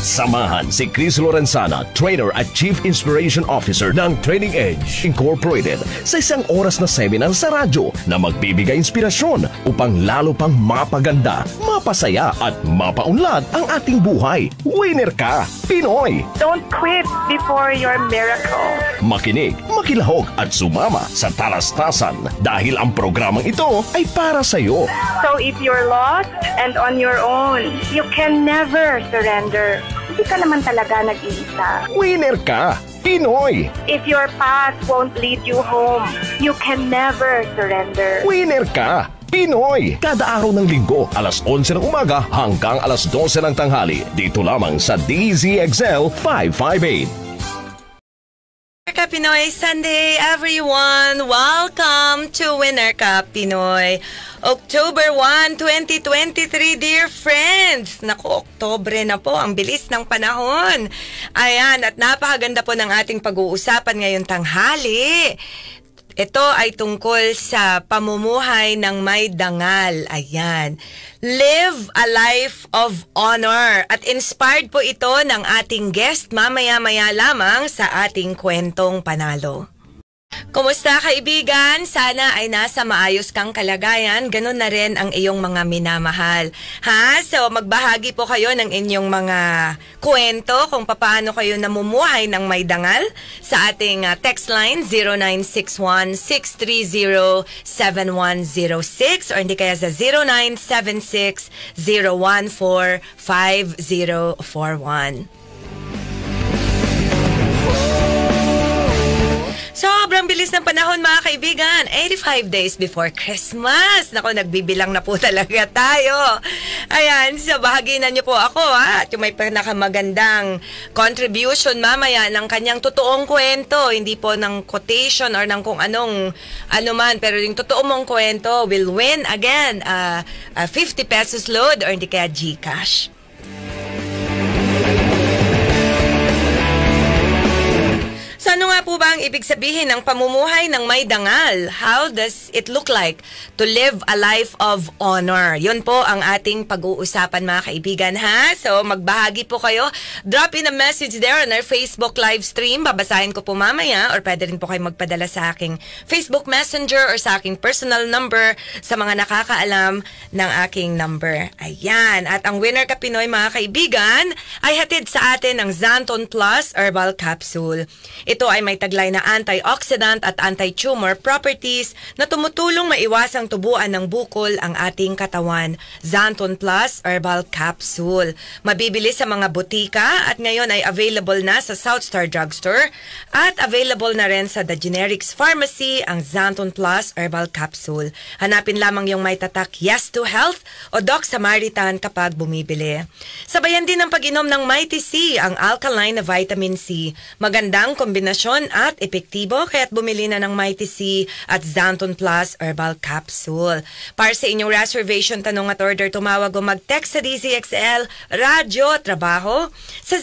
Samahan si Chris Lorenzana, trainer at Chief Inspiration Officer ng Training Edge Incorporated sa isang oras na seminar sa radyo na magbibigay inspirasyon upang lalo pang mapaganda, mapasaya at mapaunlad ang ating buhay. Winner ka, Pinoy! Don't quit before your miracle. Makinig, makilahok at sumama sa talastasan dahil ang programang ito ay para sa iyo. So if you're lost and on your own, you can never surrender. Hindi ka naman talaga nag-iisa. Winner ka, Pinoy! If your past won't lead you home, you can never surrender. Winner ka, Pinoy! Kada araw ng linggo, alas 11 ng umaga hanggang alas 12 ng tanghali. Dito lamang sa DZXL 558. Winner Ka Pinoy Sunday, everyone! Welcome to Winner Ka Pinoy. October 1, 2023, dear friends! Naku, Oktobre na po. Ang bilis ng panahon. Ayan, at napakaganda po ng ating pag-uusapan ngayon tanghali. Ito ay tungkol sa pamumuhay ng may dangal. Ayan. Live a life of honor. At inspired po ito ng ating guest mamaya-maya lamang sa ating kwentong panalo. Kumusta kaibigan? Sana ay nasa maayos kang kalagayan. Ganun na rin ang iyong mga minamahal. Ha? So magbahagi po kayo ng inyong mga kwento kung paano kayo namumuhay ng may dangal sa ating text line 0961-630-7106 or hindi kaya sa 0976-014-5041. Sobrang bilis ng panahon mga kaibigan. 85 days before Christmas. Naku, nagbibilang na po talaga tayo. Ayan, so bahaginan niyo po ako ha. At yung may pinakamagandang contribution mamaya ng kanyang totoong kwento. Hindi po ng quotation or ng kung anong ano man. Pero yung totoo mong kwento will win again 50 pesos load or hindi kaya GCash. So ano nga po ba ang ibig sabihin ng pamumuhay ng may dangal? How does it look like to live a life of honor? Yun po ang ating pag-uusapan mga kaibigan ha. So magbahagi po kayo. Drop in a message there on our Facebook live stream. Babasahin ko po mamaya or pwede rin po kayo magpadala sa aking Facebook Messenger or sa aking personal number sa mga nakakaalam ng aking number. Ayan. At ang Winner Ka Pinoy mga kaibigan ay hatid sa atin ng Zanton Plus Herbal Capsule. Ito ay may taglay na antioxidant at anti-tumor properties na tumutulong maiwasang tubuan ng bukol ang ating katawan. Zanton Plus Herbal Capsule. Mabibili sa mga butika at ngayon ay available na sa Southstar Drugstore at available na rin sa The Generics Pharmacy ang Zanton Plus Herbal Capsule. Hanapin lamang yung may tatak Yes to Health o Doc Samaritan kapag bumibili. Sabayan din ang pag-inom ng Mighty C, ang alkaline na vitamin C. Magandang kombinasyon at epektibo kaya't bumili na ng Mighty C at Zanton Plus Herbal Capsule. Para sa inyong reservation, tanong at order, tumawag o mag-text sa DZXL Radyo Trabaho sa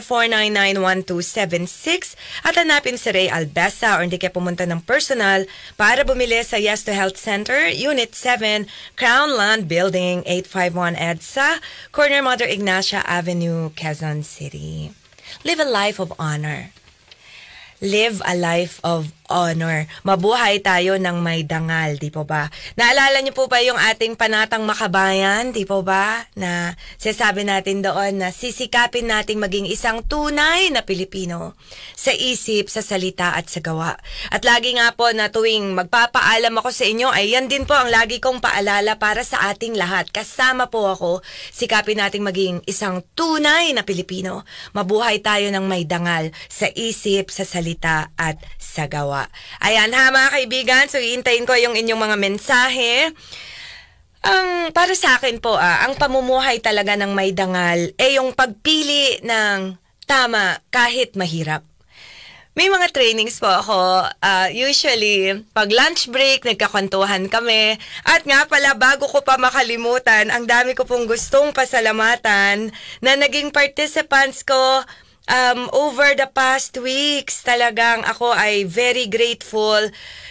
0927-499-1276 at hanapin si Ray Albesa or hindi kayo pumunta ng personal para bumili sa Yes to Health Center, Unit 7, Crown Land Building, 851 EDSA, Corner Mother Ignacia Avenue, Quezon City. Live a life of honor. Live a life of honor. Mabuhay tayo ng may dangal, di po ba? Naalala niyo po ba yung ating panatang makabayan, di po ba? Na sasabi natin doon na sisikapin nating maging isang tunay na Pilipino sa isip, sa salita at sa gawa. At lagi nga po na tuwing magpapaalam ako sa inyo, ay yan din po ang lagi kong paalala para sa ating lahat. Kasama po ako, sikapin nating maging isang tunay na Pilipino. Mabuhay tayo ng may dangal sa isip, sa salita at sa gawa. Ayan ha mga kaibigan, so hihintayin ko yung inyong mga mensahe. Para sa akin po, ang pamumuhay talaga ng may dangal ay yung pagpili ng tama kahit mahirap. May mga trainings po ako, usually pag lunch break, nagkakwentuhan kami. At nga pala, bago ko pa makalimutan, ang dami ko pong gustong pasalamatan na naging participants ko over the past weeks. Talagang ako ay very grateful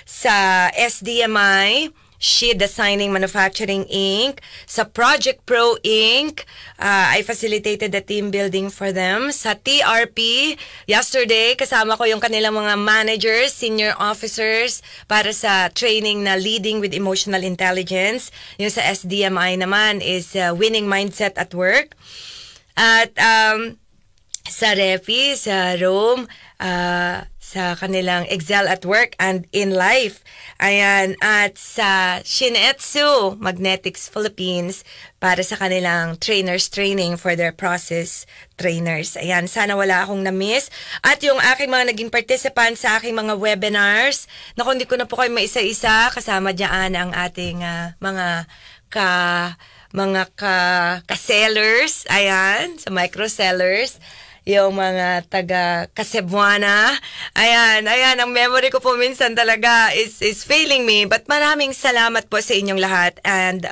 sa SDMI She Designing Manufacturing Inc., sa Project Pro Inc., I facilitated the team building for them. Sa TRP, yesterday, kasama ko yung kanilang mga managers, senior officers, para sa training na Leading with Emotional Intelligence. Yung sa SDMI naman is Winning Mindset at Work. At sa Refi, sa Rome, sa kanilang Excel at Work and in Life. Ayan. At sa Shinetsu Magnetics Philippines para sa kanilang trainers training for their process trainers. Ayan. Sana wala akong na-miss. At yung aking mga naging participants sa aking mga webinars, naku, hindi ko na po kayo maisa-isa. Kasama dyan ang ating mga ka-sellers. Ayan. Sa micro-sellers. Yung mga taga Cebuana. Ayan, ang memory ko po minsan talaga is failing me. But maraming salamat po sa inyong lahat. And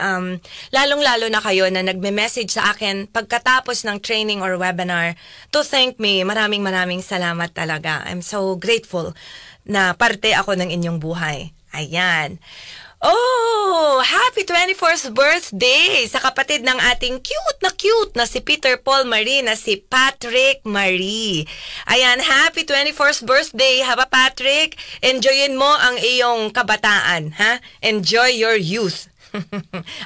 lalong-lalo na kayo na nagme-message sa akin pagkatapos ng training or webinar to thank me. Maraming salamat talaga. I'm so grateful na parte ako ng inyong buhay. Ayan. Oh, happy 24th birthday sa kapatid ng ating cute na si Peter Paul Marie na si Patrick Marie. Ayan, happy 24th birthday, Haba Patrick. Enjoyin mo ang iyong kabataan, ha? Enjoy your youth.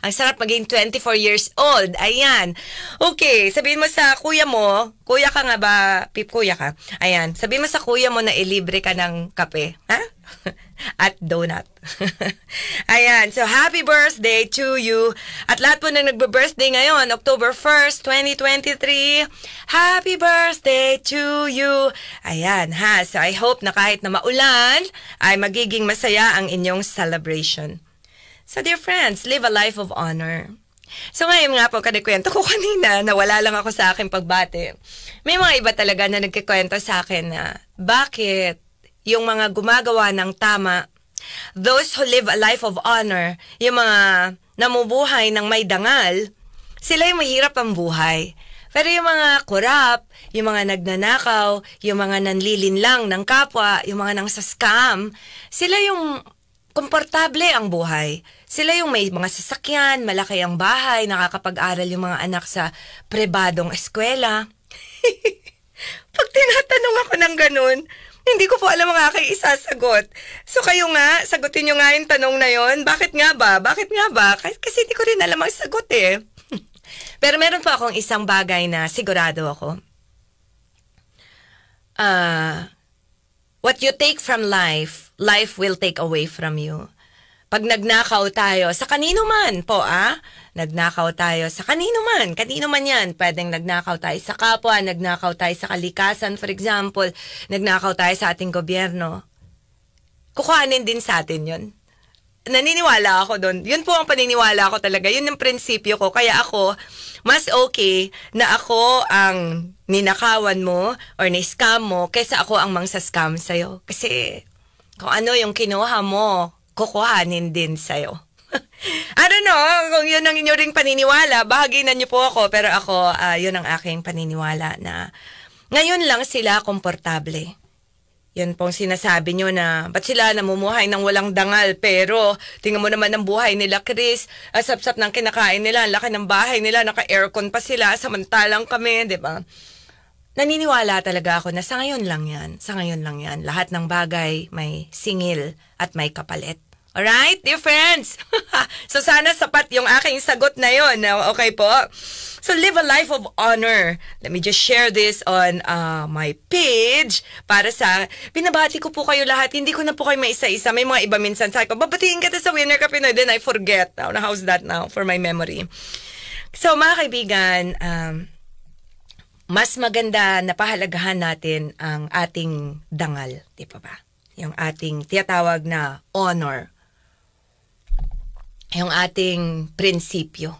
Ang sarap maging 24 years old. Ayan. Okay, sabihin mo sa kuya mo, kuya ka nga ba? Pip, kuya ka. Ayan, sabihin mo sa kuya mo na ilibre ka ng kape, ha? At donut. Ayan, so happy birthday to you. At lahat po na nagbe-birthday ngayon, October 1st, 2023, happy birthday to you. Ayan, ha. So I hope na kahit na maulan, ay magiging masaya ang inyong celebration. So dear friends, live a life of honor. So ngayon nga po, kanikwento ko kanina, nawala lang ako sa aking pagbate. May mga iba talaga na nagkikwento sa akin na bakit yung mga gumagawa ng tama, those who live a life of honor, yung mga namumuhay ng may dangal, sila yung mahirap ang buhay. Pero yung mga korap, yung mga nagnanakaw, yung mga nanlilinlang ng kapwa, yung mga nang-scam, sila yung komportable ang buhay. Sila yung may mga sasakyan, malaki ang bahay, nakakapag-aral yung mga anak sa pribadong eskwela. Pag tinatanong ako ng ganun, hindi ko po alam ang aking isasagot. So kayo nga, sagutin nyo nga yung tanong na yon. Bakit nga ba? Bakit nga ba? Kasi hindi ko rin alam ang sagot eh. Pero meron pa akong isang bagay na sigurado ako. What you take from life, life will take away from you. Pag nagnakaw tayo, sa kanino man po, nagnakaw tayo sa kanino man yan. Pwedeng nagnakaw tayo sa kapwa, nagnakaw tayo sa kalikasan, for example, nagnakaw tayo sa ating gobyerno. Kukuhanin din sa atin yun. Naniniwala ako doon. Yun po ang paniniwala ko talaga. Yun ang prinsipyo ko. Kaya ako, mas okay na ako ang ninakawan mo or ni-scam mo kaysa ako ang mangsa-scam sa'yo. Kasi kung ano yung kinuha mo, kukuhanin din sa'yo. I don't know, kung yun ang inyo ring paniniwala, bahaginan niyo po ako. Pero ako, yun ang aking paniniwala na ngayon lang sila komportable. Yun pong sinasabi nyo na, ba't sila namumuhay ng walang dangal? Pero, tingnan mo naman ang buhay nila, Chris. Asap-sap ng kinakain nila, laki ng bahay nila, naka-aircon pa sila, samantalang kami, di ba? Naniniwala talaga ako na sa ngayon lang yan. Sa ngayon lang yan. Lahat ng bagay may singil at may kapalit. Alright, dear friends? So sana sapat yung aking sagot na yon. Okay po? So live a life of honor. Let me just share this on my page para sa... Binabati ko po kayo lahat. Hindi ko na po kayo maisa-isa. May mga iba minsan sa ko, babatiin kita sa Winner Ka Pinoy. Then I forget. How's that now for my memory? So mga kaibigan, mas maganda na pahalagahan natin ang ating dangal. Di pa ba? Yung ating tiyatawag na honor. Yung ating prinsipyo.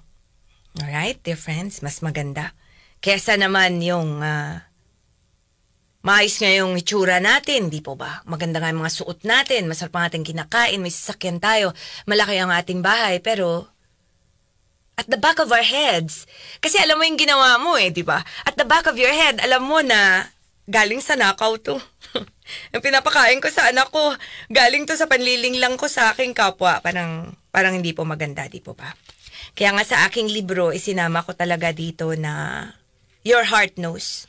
Alright, dear friends, mas maganda. Kesa naman yung maayos nga yung itsura natin, di po ba? Maganda nga yung mga suot natin, masarap ang ating kinakain, may sasakyan tayo, malaki ang ating bahay, pero at the back of our heads, kasi alam mo yung ginawa mo eh, di ba? At the back of your head, alam mo na galing sa nakaw to. Yung pinapakain ko sa anak ko, galing to sa panliling lang ko sa aking kapwa. Parang parang hindi po maganda, di po ba? Kaya nga sa aking libro, isinama ko talaga dito na your heart knows.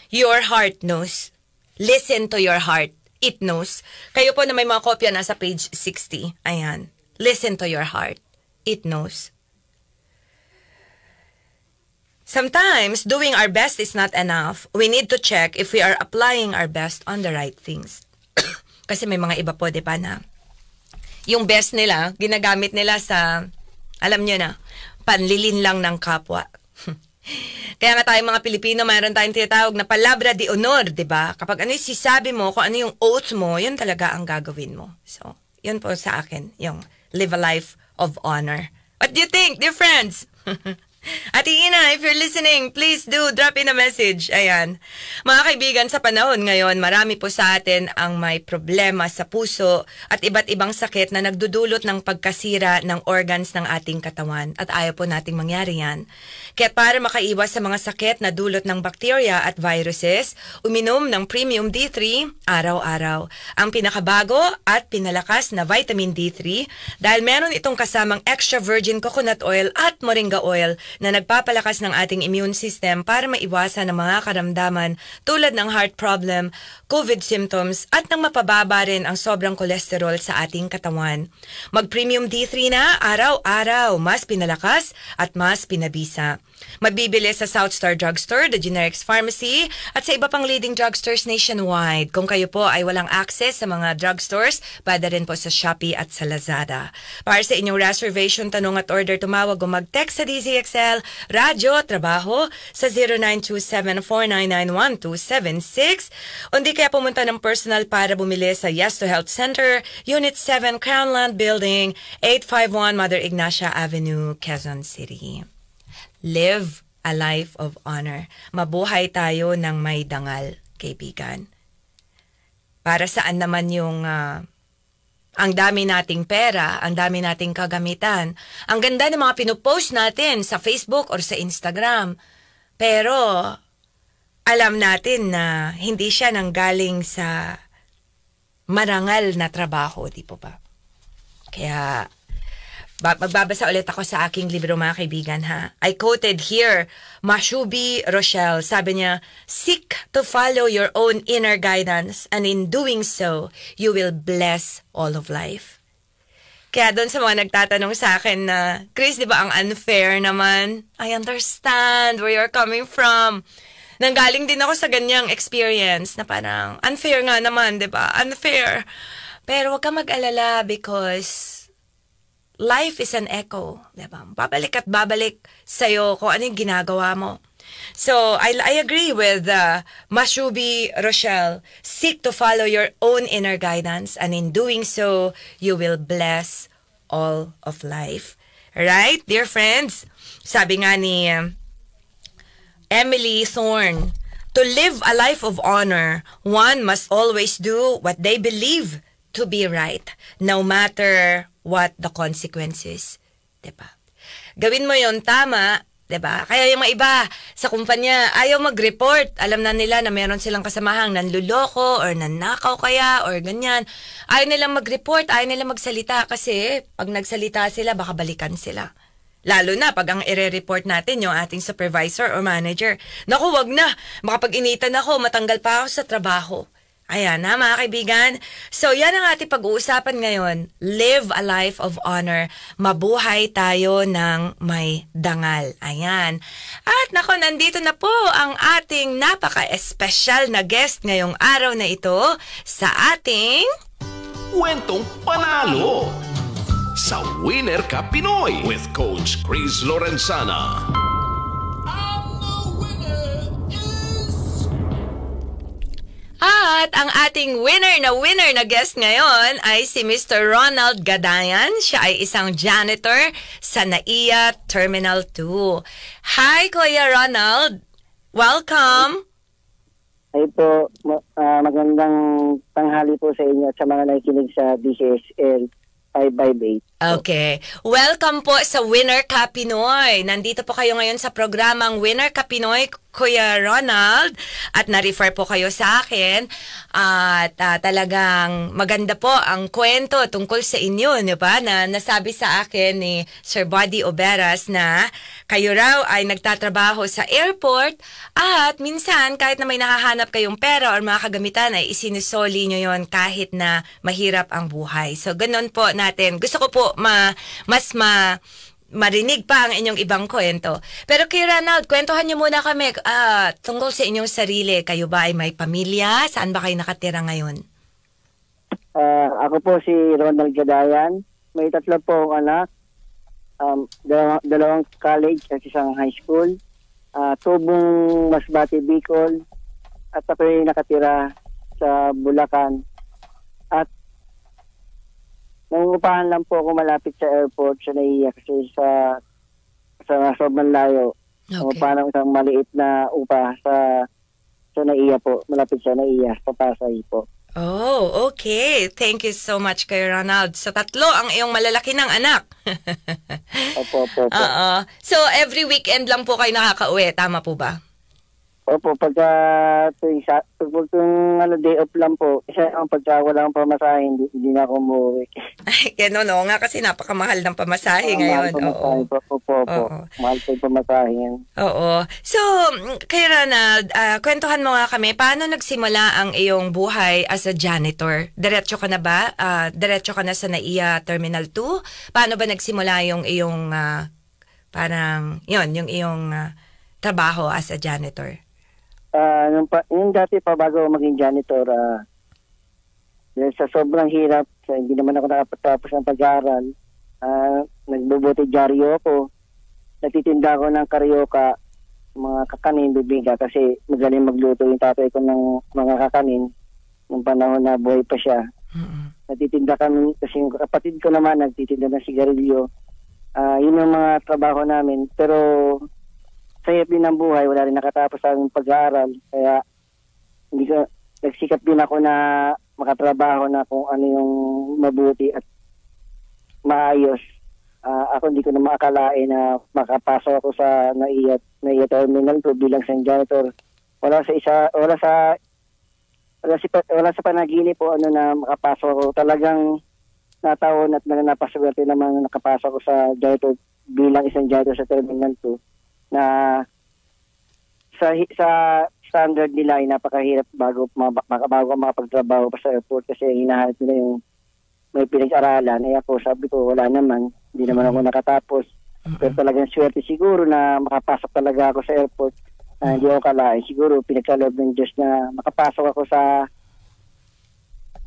Your heart knows. Listen to your heart. It knows. Kayo po na may mga kopya nasa page 60. Ayan. Listen to your heart. It knows. Sometimes, doing our best is not enough. We need to check if we are applying our best on the right things. Kasi may mga iba po, di ba, na yung best nila, ginagamit nila sa, alam nyo na, panlilin lang ng kapwa. Kaya nga tayong mga Pilipino, mayroon tayong tinatawag na palabra de honor, di ba? Kapag ano yung sisabi mo, kung ano yung oath mo, yun talaga ang gagawin mo. So, yun po sa akin, yung live a life of honor. What do you think, dear friends? Ate Ina, if you're listening, please do drop in a message. Ayan. Mga kaibigan, sa panahon ngayon, marami po sa atin ang may problema sa puso at iba't ibang sakit na nagdudulot ng pagkasira ng organs ng ating katawan at ayaw po nating mangyari yan. Kaya para makaiwas sa mga sakit na dulot ng bakterya at viruses, uminom ng Premium D3 araw-araw. Ang pinakabago at pinalakas na vitamin D3 dahil meron itong kasamang extra virgin coconut oil at moringa oil na nagpapalakas ng ating immune system para maiwasan ang mga karamdaman tulad ng heart problem, COVID symptoms at nang mapababa rin ang sobrang kolesterol sa ating katawan. Mag-Premium D3 na araw-araw, mas pinalakas at mas pinabisa. Magbibili sa South Star Drugstore, The Generics Pharmacy at sa iba pang leading drugstores nationwide. Kung kayo po ay walang access sa mga drugstores, pwede rin po sa Shopee at sa Lazada. Para sa inyong reservation, tanong at order, tumawag o mag-text sa DZXL, radyo, trabaho sa 0927-499-1276 o hindi kaya pumunta ng personal para bumili sa Yes to Health Center, Unit 7, Crownland Building, 851 Mother Ignacia Avenue, Quezon City. Live a life of honor. Mabuhay tayo ng may dangal, kaibigan. Para saan naman yung ang dami nating pera, ang dami nating kagamitan. Ang ganda ng mga pinupost natin sa Facebook or sa Instagram. Pero alam natin na hindi siya nanggaling sa marangal na trabaho, di po ba? Kaya magbabasa ulit ako sa aking libro, mga kaibigan, ha? I quoted here, Mashubi Rochelle. Sabi niya, seek to follow your own inner guidance and in doing so, you will bless all of life. Kaya doon sa mga nagtatanong sa akin na, Chris, di ba ang unfair naman? I understand where you're coming from. Nanggaling din ako sa ganyang experience na parang, unfair nga naman, di ba? Unfair. Pero huwag ka mag-alala because life is an echo, diba? Babalik at babalik sa'yo kung ano yung ginagawa mo. So, I agree with Mashubi Rochelle. Seek to follow your own inner guidance and in doing so, you will bless all of life. Right, dear friends? Sabi nga ni Emily Thorne, to live a life of honor, one must always do what they believe to be right, no matter what the consequences. Diba? Gawin mo yon tama, diba? Kaya yung mga iba sa kumpanya, ayaw mag-report. Alam na nila na meron silang kasamahang nanluloko or nannakaw kaya or ganyan. Ayaw nilang mag-report, ayaw nilang magsalita kasi pag nagsalita sila, baka balikan sila. Lalo na pag ang ire-report natin yung ating supervisor or manager. Naku, wag na. Baka pag initan ako, matanggal pa ako sa trabaho. Ayan na, mga kaibigan. So, yan ang ating pag-uusapan ngayon. Live a life of honor. Mabuhay tayo ng may dangal. Ayan. At nako, nandito na po ang ating napaka-espesyal na guest ngayong araw na ito sa ating Kwentong Panalo sa Winner Ka Pinoy with Coach Chris Lorenzana. At ang ating winner na guest ngayon ay si Mr. Ronald Gadayan. Siya ay isang janitor sa NAIA Terminal 2. Hi, Kuya Ronald. Welcome. Ay po, magandang tanghali po sa inyo at sa mga nakikinig sa DCSL 558. Okay. Welcome po sa Winner Ka Pinoy. Nandito po kayo ngayon sa programang Winner Ka Pinoy Kuya Ronald, at na-refer po kayo sa akin. At talagang maganda po ang kwento tungkol sa inyo, di ba? Na nasabi sa akin ni Sir Buddy Oberas na kayo raw ay nagtatrabaho sa airport at minsan kahit na may nakahanap kayong pera or mga kagamitan ay isinisoli nyo yon kahit na mahirap ang buhay. So, ganun po natin. Gusto ko po marinig pa ang inyong ibang kwento. Pero kay Ronald, kwentuhan niyo muna kami tungkol sa inyong sarili. Kayo ba ay may pamilya? Saan ba kayo nakatira ngayon? Ako po si Ronald Gadayan. May 3 po anak. Dalawang college at isang high school. Tubong Masbate, Bicol. At ako ay nakatira sa Bulacan. At nangungupahan lang po ako malapit sa airport sa NAIA kasi sa sobrang layo. Okay. Parang isang maliit na upa sa NAIA po, malapit sa NAIA, sa Pasay po. Oh, okay. Thank you so much kay Ronald. So, 3 ang iyong malalaki ng anak. Opo. So, every weekend lang po kayo nakaka-uwi. Tama po ba? Opo, pagka day off lang po, pagka wala akong pamasahe, hindi na ako umuwi. Ay, gano'n, no? Nga kasi napakamahal ng pamasahe ngayon. Mahal po. Mahal po yung pamasahe ngayon. Oo. So, kay Ronald, kwentuhan mo nga kami, paano nagsimula ang iyong buhay as a janitor? Diretso ka na ba? Diretso ka na sa NAIA Terminal 2? Paano ba nagsimula yung iyong, yung iyong trabaho as a janitor? Yung dati pa bago maging janitor, dahil sa sobrang hirap, hindi naman ako nakapatapos ng pag-aaral, nagbubuti dyaryo ako, nagtitinda ako ng karyoka, mga kakanin, bibiga, kasi magaling magluto yung tatay ko ng mga kakanin, nung panahon na buhay pa siya. Nagtitinda kami, kasi yung kapatid ko naman, nagtitinda ng sigarilyo. Yun yung mga trabaho namin, pero sayap din ng buhay, wala rin nakatapos sa aming pag-aaral. Kaya nagsikap din ako na makatrabaho na kung ano yung mabuti at maayos. Ako hindi ko na maakalain na makapasok ako sa NAIA Terminal 2 bilang isang janitor. Wala sa panaginip po na makapasok ako. Talagang nataon at napaswerte naman nakapasok ako sa janitor bilang isang janitor sa Terminal 2. Na sa standard nila ay napakahirap bago makapagtrabaho pa sa airport kasi hinahanap nila yung may pinag-aralan. Ako sabi ko wala naman, hindi naman ako nakatapos. Pero talagang swerte siguro na makapasok talaga ako sa airport na hindi ako kalain. Siguro pinagkaloob ng Diyos na makapasok ako sa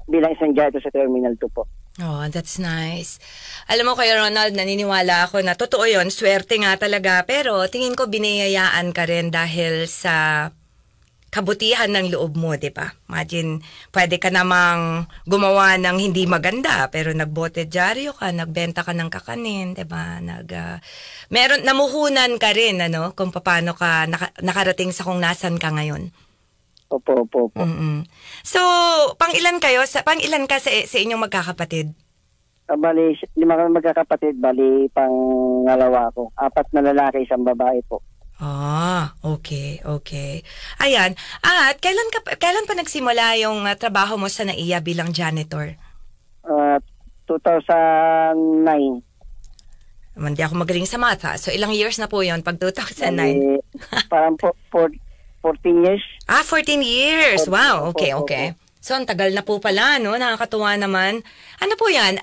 bilang isang janitor sa Terminal 2 po. Oh, that's nice. Alam mo Kuya Ronald, naniniwala ako na totoo yun, swerte nga talaga. Pero tingin ko biniyayaan ka rin dahil sa kabutihan ng loob mo, di ba? Imagine, pwede ka namang gumawa ng hindi maganda, pero nagbote dyaryo ka, nagbenta ka ng kakanin, di ba? Namuhunan ka rin, kung paano ka nakarating sa kung nasan ka ngayon. Opo. So, pang-ilan ka sa inyong magkakapatid? Bali, 5 kami magkakapatid. Bali, pangalawa ko. 4 na lalaki, 1 babae po. Okay. Ayan. At kailan pa nagsimula yung trabaho mo sa NAIA bilang janitor? 2009. Hindi ako magaling sa math. So, ilang years na po yun pag 2009? Parang 14 years. 14 years. Wow. Okay. So, ang tagal na po pala, no? Nakakatuwa naman. Ano po yan?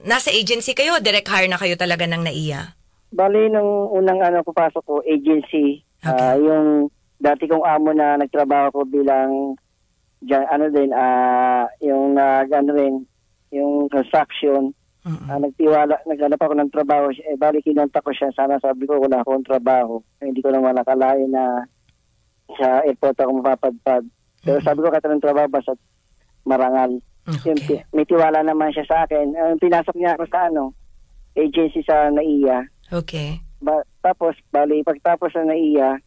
Nasa agency kayo? Direct hire na kayo talaga ng NAIA? Bali, nung unang papasok ko, agency. Okay. Yung dati kong amo na nagtrabaho ko bilang, yung construction. Naghanap ako ng trabaho. Bali, kinontak ko siya. Sana sabi ko, wala akong trabaho. Hindi ko naman nakalain na sa airport ako mapapadpad. Pero sabi ko ng trabaho basta marangal. Okay. May tiwala naman siya sa akin. Pinasok niya ako sa agency sa NAIA. Okay. Tapos, pagtapos sa NAIA,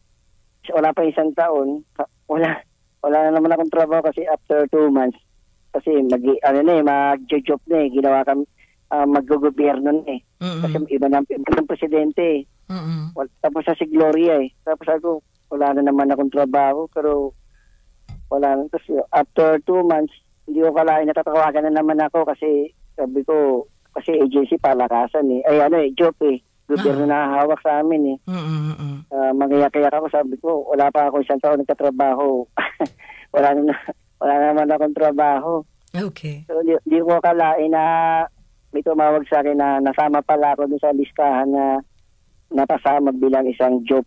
wala pa 1 taon, wala na naman akong trabaho kasi after 2 months. Kasi mag-job na ginawa kami, mag-gobyerno na Mm-mm. Kasi iba ng presidente Mm-mm. Tapos sa si Gloria Tapos ako, wala na naman akong trabaho, pero wala na. Tapos after 2 months, hindi ko kalain, natatawagan na naman ako kasi sabi ko, kasi agency palakasan eh. Job eh. Gobyerno na hawak sa amin eh. Magiyak-iyak ako, sabi ko, wala pa ako 1 taon nagtatrabaho. wala naman akong trabaho. Okay. So, di ko kalain na may tumawag sa akin na nasama pala ako dun sa listahan na napasama bilang isang job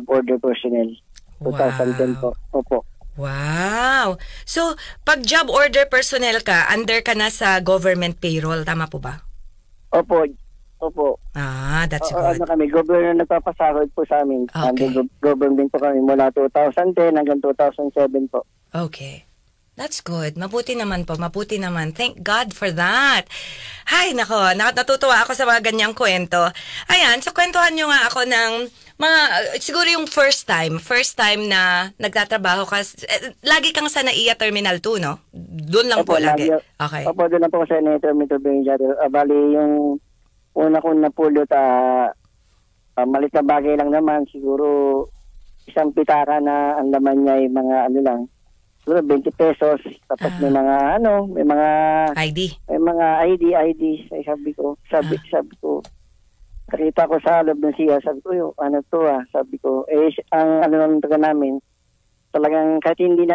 order personnel. 2010 po. Opo. Wow! So, pag job order personnel ka, under ka na sa government payroll, tama po ba? Opo. That's good. Kami, gobyerno nagpapasahod po sa amin. Okay. Government po kami mula 2010 hanggang 2007 po. Okay. That's good. Mabuti naman po. Mabuti naman. Thank God for that. Hay, nako. Natutuwa ako sa mga ganyang kwento. Ayan, so kwentuhan nyo nga ako ng mga, siguro yung first time na nagtatrabaho ka. Lagi kang sa NAIA Terminal 2, no? Doon lang po lagi. Okay. Opo, doon lang po sa NAIA Terminal 2. Bali, yung una kong napulot, malit na bagay lang naman. Siguro, isang pitaka na ang laman niya ay mga lang. Siguro 20 pesos, tapos may mga ID. May mga ID. Sabi ko, nakita ko sa loob ng siya, sabi ko, sabi ko, ang ng taga namin, talagang kahit hindi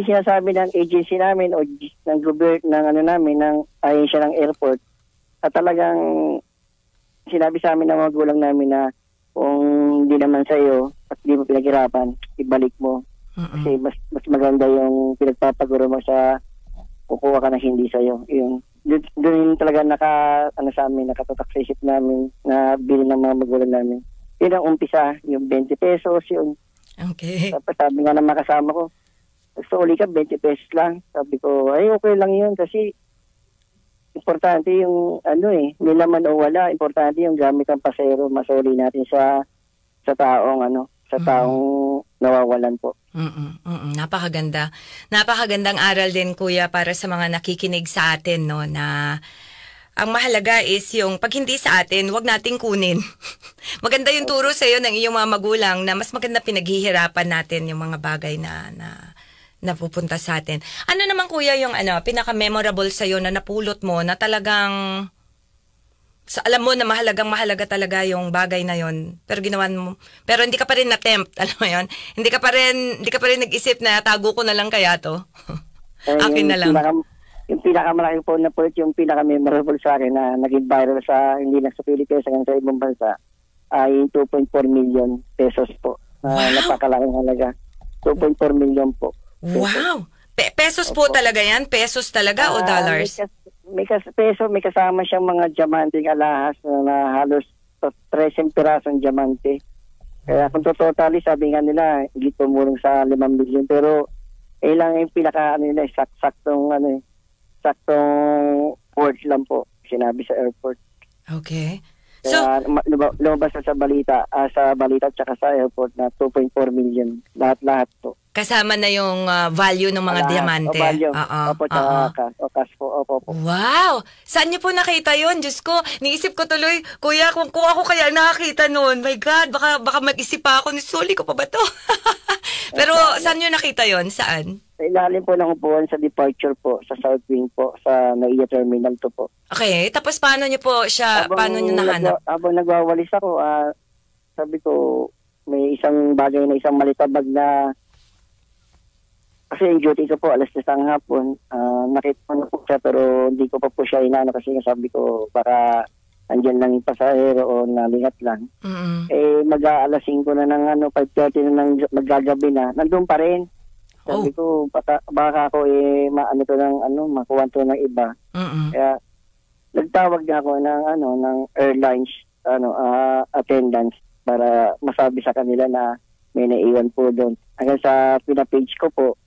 sinasabi ng agency namin o ng gobyerno ng ahensya ng airport, at talagang sinabi sa amin ng mga gulang namin na kung hindi naman sa iyo at hindi mo pinaghirapan, ibalik mo. Kasi mas maganda yung pinagpapaguro mo sa kukuha ka na hindi sa'yo. Doon talaga sa amin, nakatatak sa isip namin na bilhin ng mga magulang namin. Yun ang umpisa, yung 20 pesos, yun. Okay. Tapos sabi nga na makasama ko, gusto uli ka, 20 pesos lang. Sabi ko, okay lang yun kasi importante yung may laman o wala. Importante yung gamit ng pasero, masuli natin sa taong nawawalan po. Napakaganda. Napakagandang aral din, Kuya, para sa mga nakikinig sa atin, no, na ang mahalaga is yung pag hindi sa atin, wag nating kunin. Maganda yung turo sa iyo ng iyong mga magulang na mas maganda pinaghihirapan natin yung mga bagay na napupunta sa atin. Ano naman, Kuya, yung pinaka-memorable sa iyo na napulot mo na talagang alam mo na mahalaga talaga yung bagay na yon, pero ginawan mo, pero hindi ka pa rin na-tempt, alam mo yon, hindi ka pa rin nag-isip na tago ko na lang kaya to. Akin na lang. Yung pinakamalaki po na po, yung pinaka-memorable sa akin na naging viral sa hindi lang sa Pilipinas hanggang sa ibang bansa ay 2.4 million pesos po. Wow. Napakalaking halaga. 2.4 million po. Pesos. Wow. Pesos po talaga yan? Pesos talaga o dollars? May kasama siyang mga diamanteng alahas na halos 13 pirasong diamante. Kaya kung totally, sabi nga nila, hindi tumulong sa 5 million. Pero, lang yung saktong words lang po, sinabi sa airport. Okay. Kaya, lumabas na sa balita at saka sa airport na 2.4 million. Lahat po. Kasama na yung value ng mga diamante. Opo, cash po. Opo. Wow! Saan niyo po nakita yon? Diyos ko, niisip ko tuloy, Kuya, kung ako kaya nakakita noon, my God, baka mag-isip pa ako, nisuli ko pa ba to? Pero saan niyo nakita yon? Saan? Sa ilalim po ng upuan sa departure po, sa South Wing po, sa NAIA Terminal 2 po. Okay, tapos paano niyo po siya, paano niyo nahanap? Habang nagwawalis ako, sabi ko, may isang bagay na isang malitabag na kasi yung duty ko po, alas 10 ng hapon, nakita ko na po siya pero hindi ko pa po siya inaano kasi sabi ko baka andyan lang yung pasahero o nalingat lang. Mag-aalas 5 na ng 5:30 na ng maggagabi na, nandun pa rin. Sabi ko, baka ako makuha to ng iba. Kaya nagtawag na ako ng airlines attendance para masabi sa kanila na may naiwan po doon. Hanggang sa pinapage ko po,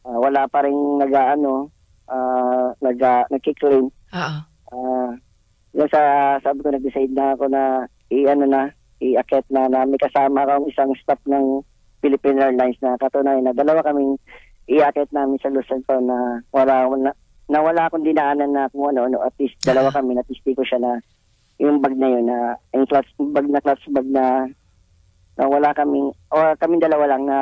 wala pa rin nagkiklaim. Sabi ko, nag-decide na ako na i-akit na may kasama akong isang staff ng Philippine Airlines na katunayan na dalawa kaming i-akit namin sa Luzon po na wala akong dinaanan na kung ano, at least dalawa kami, natisti ko siya na yung bag na yun, yung clutch bag na na wala kaming, o kaming dalawa lang na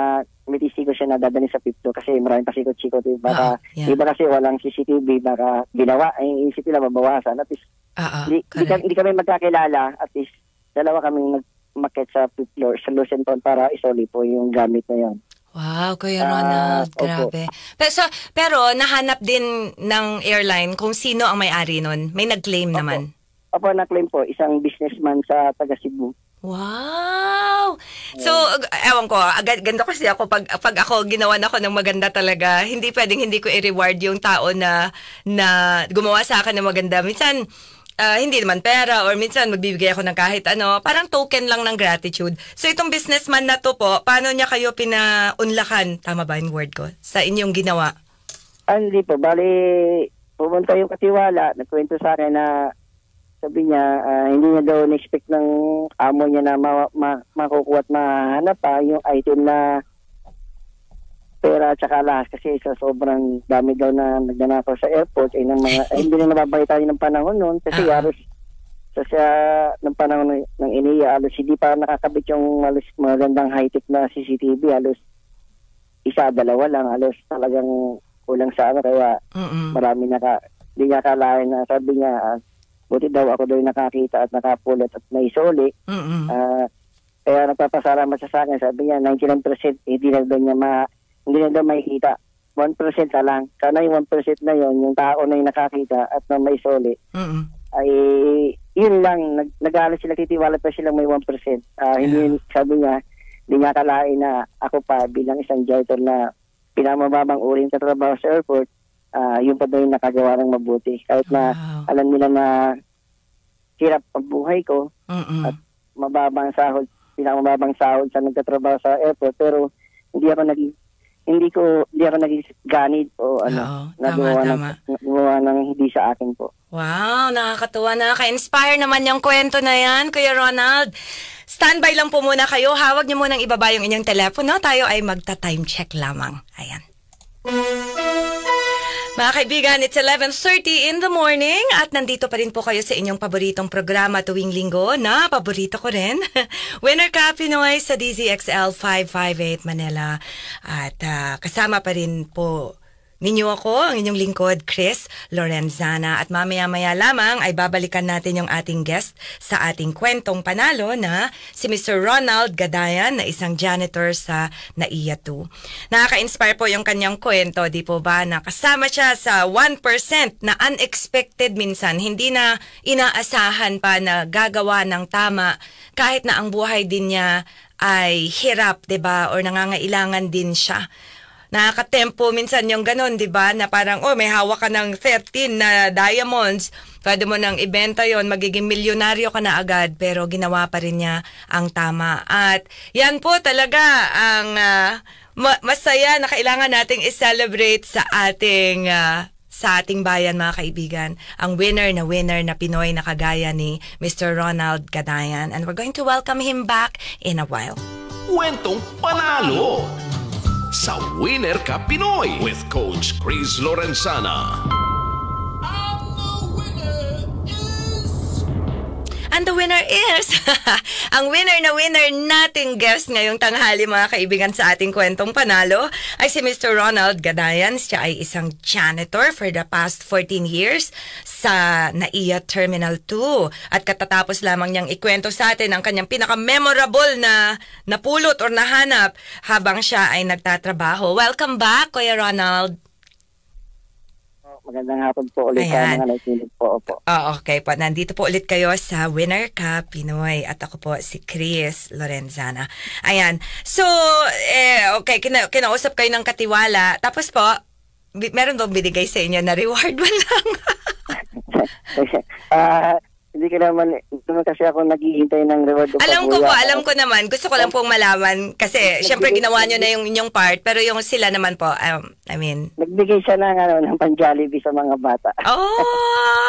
may testigo siya na dadalhin sa pipto kasi maraming pasikot-sikot. Baka, iba kasi walang CCTV, baka ginawa, isip nila mabawasan. At least, hindi kami magkakilala, at least, dalawa kaming nagmakit sa fifth floor, sa Lucenton para isoli po yung gamit na yun. Wow, Kuya Ronald, grabe. Pero nahanap din ng airline kung sino ang may-ari nun. May nag-claim naman. Opo, na-claim po. Isang businessman sa taga Cebu. Wow! So, ewan ko, ganito kasi ako, pag ako ginawan ako ng maganda talaga, hindi pwedeng hindi ko i-reward yung tao na gumawa sa akin ng maganda. Minsan, hindi naman pera or minsan magbibigay ako ng kahit ano, parang token lang ng gratitude. So, itong businessman na to po, paano niya kayo pinaunlakan, tama ba yung word ko, sa inyong ginawa? Hindi po, bali, pumunta yung katiwala, nagkwento sa akin na sabi niya, hindi niya daw na-expect ng amo niya na makukuha at mahanap pa yung item na pera at saka lahas kasi sa sobrang dami daw na nagnanakaw sa airport ng mga, hindi na nababalita ng panahon noon kasi halos ng panahon ng iniya, halos hindi pa nakakabit yung halos magandang high-tech na CCTV, halos isa, dalawa lang, halos talagang kulang sa ano, kaya marami hindi niya akalain na sabi niya, buti daw ako daw nakakita at nakapulot at naisuli. Kaya nagpapasalamat siya sa akin. Sabi niya, 99% hindi na daw makikita. 1% na lang. Sana yung 1% na yon, yung tao na yung nakakita at na maisuli, ay yun lang. Nag-aalas sila, titiwala pa silang may 1%. Hindi, sabi niya, hindi niya akalain na ako pa bilang isang janitor na pinamababang uri ng katrabaho sa airport, yung pa daw yung nakagawa ng mabuti. Kahit na alam nila na hirap ang buhay ko at mababang sahod, pinakamababang sahod sa nagtatrabaho sa airport, pero hindi ako naging ganid o nagawa ng hindi sa akin po. Wow, nakakatuwa, nakaka-inspire naman yung kwento na yan, Kuya Ronald. Standby lang po muna kayo. Hawag niyo munang ibaba yung inyong telepono. Tayo ay magta-time check lamang. Ayan. Mga kaibigan, it's 11:30 in the morning at nandito pa rin po kayo sa inyong paboritong programa tuwing linggo na paborito ko rin. Winner Ka Pinoy sa DZXL 558 Manila. At kasama pa rin po ninyo ako, ang inyong lingkod, Chris Lorenzana. At mamaya-maya lamang ay babalikan natin yung ating guest sa ating kwentong panalo na si Mr. Ronald Gadayan na isang janitor sa NAIA 2. Nakaka-inspire po yung kanyang kwento, di po ba? Nakasama siya sa 1% na unexpected minsan, hindi na inaasahan pa na gagawa ng tama kahit na ang buhay din niya ay hirap, di ba? Or nangangailangan din siya. Nakakatempo minsan yung ganun, di ba? Na parang, may hawak ka ng 13 na diamonds. Pwede mo nang ibenta yon, magiging milyonaryo ka na agad. Pero ginawa pa rin niya ang tama. At yan po talaga ang masaya na kailangan nating i-celebrate sa ating bayan, mga kaibigan. Ang winner na Pinoy na kagaya ni Mr. Ronald Gadayan. And we're going to welcome him back in a while. Kwentong Panalo sa Winner Ka Pinoy with Coach Chris Lorenzana. And the winner is, ang winner nating guest ngayong tanghali, mga kaibigan, sa ating kwentong panalo ay si Mr. Ronald Gadayan. Siya ay isang janitor for the past 14 years sa NAIA Terminal 2. At katatapos lamang niyang ikwento sa atin ang kanyang pinaka-memorable na napulot or nahanap habang siya ay nagtatrabaho. Welcome back, Kuya Ronald. Magandang hapon po ulit sa mga nakikinig po. Opo. Okay po. Nandito po ulit kayo sa Winner Ka Pinoy. At ako po si Chris Lorenzana. Ayan. So, okay. Kinausap kayo ng katiwala. Tapos po, meron bang binigay sa inyo na reward man lang? Hindi ka naman kasi ako naghihintay ng reward. Alam ko naman. Gusto ko lang pong malaman kasi syempre ginawa nyo na yung inyong part, pero yung sila naman po, nagbigay siya ng pan-Jollibee sa mga bata.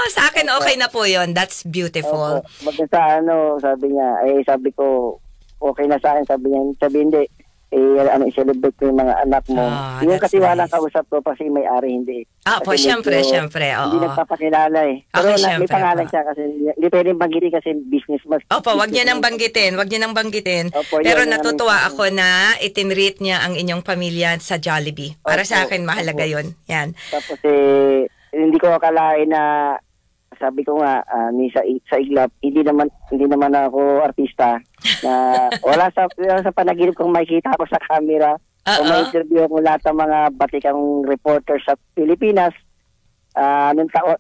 Sa akin okay na po yon. That's beautiful. Sabi niya, sabi ko, okay na sa akin. Sabi niya, hindi. i-celebrate ko yung mga anak mo. Yung that's katiwala nice. kausap ko kasi may-ari hindi. Po, Kasi syempre, medyo oo. Hindi nagpapakilala eh. Pero Okay, may syempre pangalan po. siya kasi hindi pwedeng banggitin kasi business mas. Opo, wag niyo nang banggitin. Opo, Pero yun ang natutuwa aming- ako na itinreat niya ang inyong pamilya sa Jollibee. Para sa Opo, akin, mahalaga opo. yun. Yan. Tapos hindi ko akalain na sabi ko nga sa iglap, hindi naman ako artista na wala sa panaginip kong makikita ako sa camera o may interview ako lahat ng mga batikang reporter sa Pilipinas.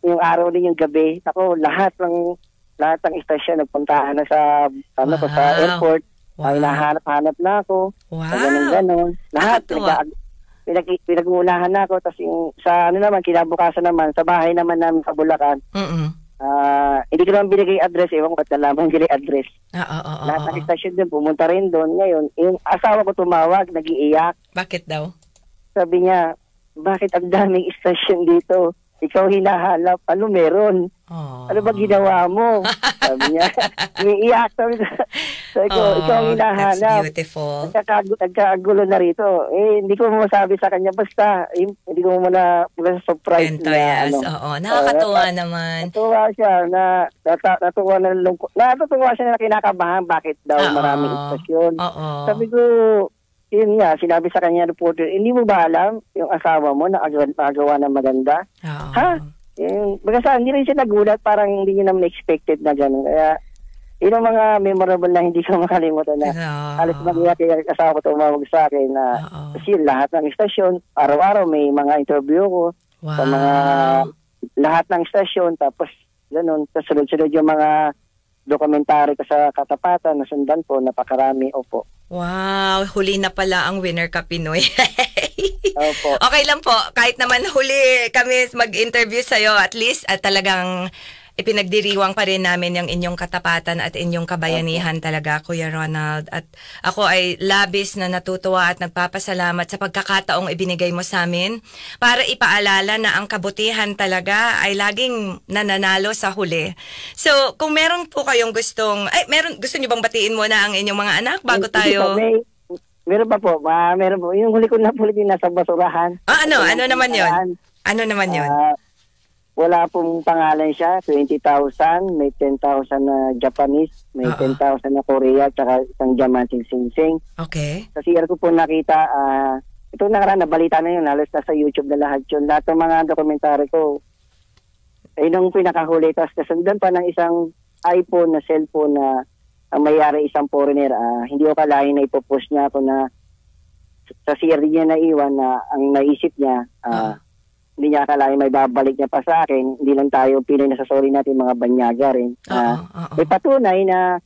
Yung araw din yung gabi, ako lahat ng istasyon nagpuntahan na sa sa airport. Wow. Ay nahanap na ako. Wow. Ganon. Lahat Nakakatuwa. pinag-uunahan na ako. Tapos sa kinabukasan naman, sa bahay naman namin sa Bulacan, hindi ko naman binigay address. Ewan ko ba't nalaman binigay address. Lahat ng istasyon din, pumunta rin doon. Ngayon, yung asawa ko tumawag, nag-iiyak. Bakit daw? Sabi niya, bakit ang daming istasyon dito? Ikaw hinahanap, ano meron? Ano ba ginawa mo? Sabi niya, umiiyak. Sabi ko, ikaw ang hinahanap. That's beautiful. Nagkakagulo na rito. Hindi ko masabi sa kanya. Basta, hindi ko muna surprise Ento, na. yes. Nakakatuwa naman. Natuwa siya na natuwa na lungkot. Natuwa siya na kinakabahan bakit daw maraming istasyon. Sabi ko, yun nga, sinabi sa kanya reporter, hindi mo ba alam yung asawa mo na agawa ng maganda? Ha? Basta hindi rin siya nagulat, parang hindi niya naman expected na gano'n. Kaya, yun ang mga memorable na hindi ko makalimutan na alas mag-iyak kaya asawa ko tumawag sa akin na kasi lahat ng istasyon, araw-araw may mga interview ko sa mga lahat ng istasyon, tapos gano'n, tapos sunod-sunod yung mga dokumentary ko sa Katapatan, nasundan po, napakarami, opo. Wow, huli na pala ang Winner Ka Pinoy. Opo. Okay lang po, kahit naman huli kami mag-interview sa'yo, at least at talagang ipinagdiriwang pa rin namin yung inyong katapatan at inyong kabayanihan talaga, Kuya Ronald. At ako ay labis na natutuwa at nagpapasalamat sa pagkakataong ibinigay mo sa amin para ipaalala na ang kabutihan talaga ay laging nananalo sa huli. So, kung meron po kayong gusto nyo bang batiin mo na ang inyong mga anak bago tayo? Meron pa po. Meron po. Yung huli ko na po yung nasa basurahan. Ano naman yun? Ano naman yun? Wala pong pangalan siya, 20,000, may 10,000 na Japanese, may 10,000 na Korea, tsaka isang diamanting sing-sing. Okay. Sa CR ko po nakita, ito nakaraan, nabalita na yun, halos nasa YouTube na lahat yun. Lahat ng mga dokumentary ko, nung pinakahuli, tapos kasundan pa ng isang iPhone na cellphone na ang mayari isang foreigner, hindi ko kalahin na ipopost niya ako na sa CR niya naiwan na ang naisip niya, hindi niya akalain may babalik niya pa sa akin. Hindi lang tayo Pinoy na sorry natin, mga banyaga rin. May patunay na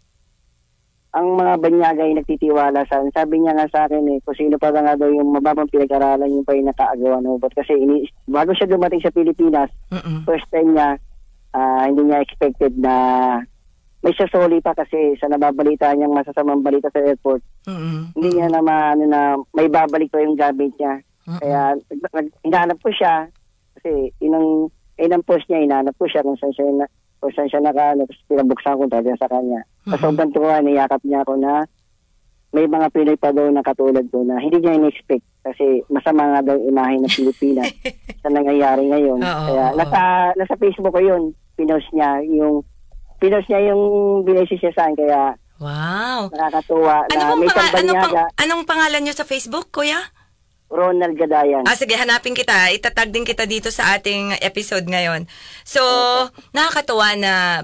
ang mga banyaga ay nagtitiwala sa akin. Sabi niya nga sa akin kung sino pa nga daw yung mababang pinag-aralan yung pa yung nakaagawa ng ubot. Kasi bago siya dumating sa Pilipinas, first time niya, hindi niya expected na may sasoli pa kasi sa nababalita niyang masasamang balita sa airport. Hindi niya naman na may babalik pa yung gamit niya. Kaya hinahanap ko siya. Kasi inang post niya, hinanap ko siya kung saan siya nakaano, tapos pinabuksan ko talaga sa kanya. Sa sobrang tuwa, niyakap niya ako na may mga Pinoy pa daw na katulad ko na hindi niya in-expect kasi masama nga daw imahe ng Pilipinas sa nangyayari ngayon. Kaya nasa Facebook ko yun, pinost niya yung binesis siya saan, kaya wow, nakakatuwa na may tambanyaga. Anong pangalan niyo sa Facebook, Kuya? Ronald Gadayan. Sige, hanapin kita. Itatag din kita dito sa ating episode ngayon. So, nakakatuwa na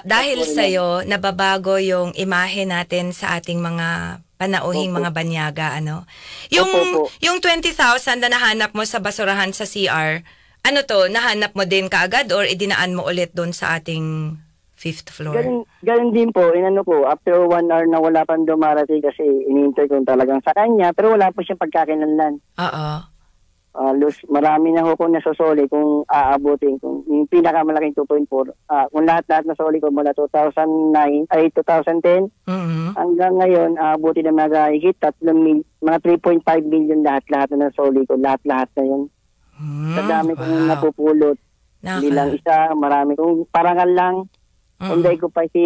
dahil sa'yo, nababago yung imahe natin sa ating mga panauhing mga banyaga, ano? Yung 20,000 na nahanap mo sa basurahan sa CR, ano to, nahanap mo din kaagad or idinaan mo ulit doon sa ating 5th floor? Ganun din po, after 1 hour na wala pang dumarating kasi inintay ko talagang sa kanya, pero wala po siyang pagkakinanlan. Marami na ko na sosoli kung aabutin, kung yung pinakamalaking 2.4, kung lahat-lahat na soli ko mula 2010, hanggang ngayon, aabutin na higit mga 3.5 million lahat-lahat na soli ko, lahat-lahat na yun. Sa dami kong napupulot, hindi lang isa, marami kong parangal lang. Unday ko pa si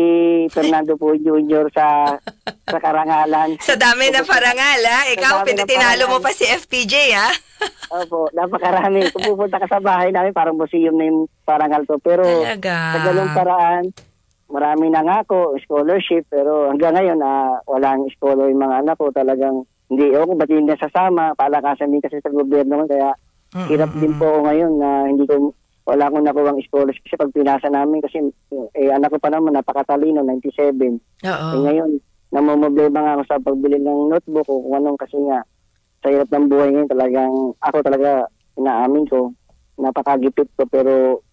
Fernando po Jr. sa karangalan. Sa dami ng parangal, ha? Ikaw, dami ng tinalo mo parangal. pa si FPJ, ha? Opo, napakarami. Kung pupunta ka sa bahay namin, parang museum na yung parangal ko. Pero Talaga. sa ganung paraan, marami na nga ako, scholarship. Pero hanggang ngayon, walang scholar yung mga anak ko. Talagang hindi ako, ba't hindi nasasama? Palakasan din kasi sa gobyerno. Kaya hirap din po ako ngayon na wala akong nakuwang scholarship kasi pag pinasa namin kasi anak ko pa naman napakatalino, 97. Oo. Ngayon, namumblema nga ako sa pagbili ng notebook o kung anong kasi nga sa hirap ng buhay ngayon ako talaga inaamin ko, napakagipit ko pero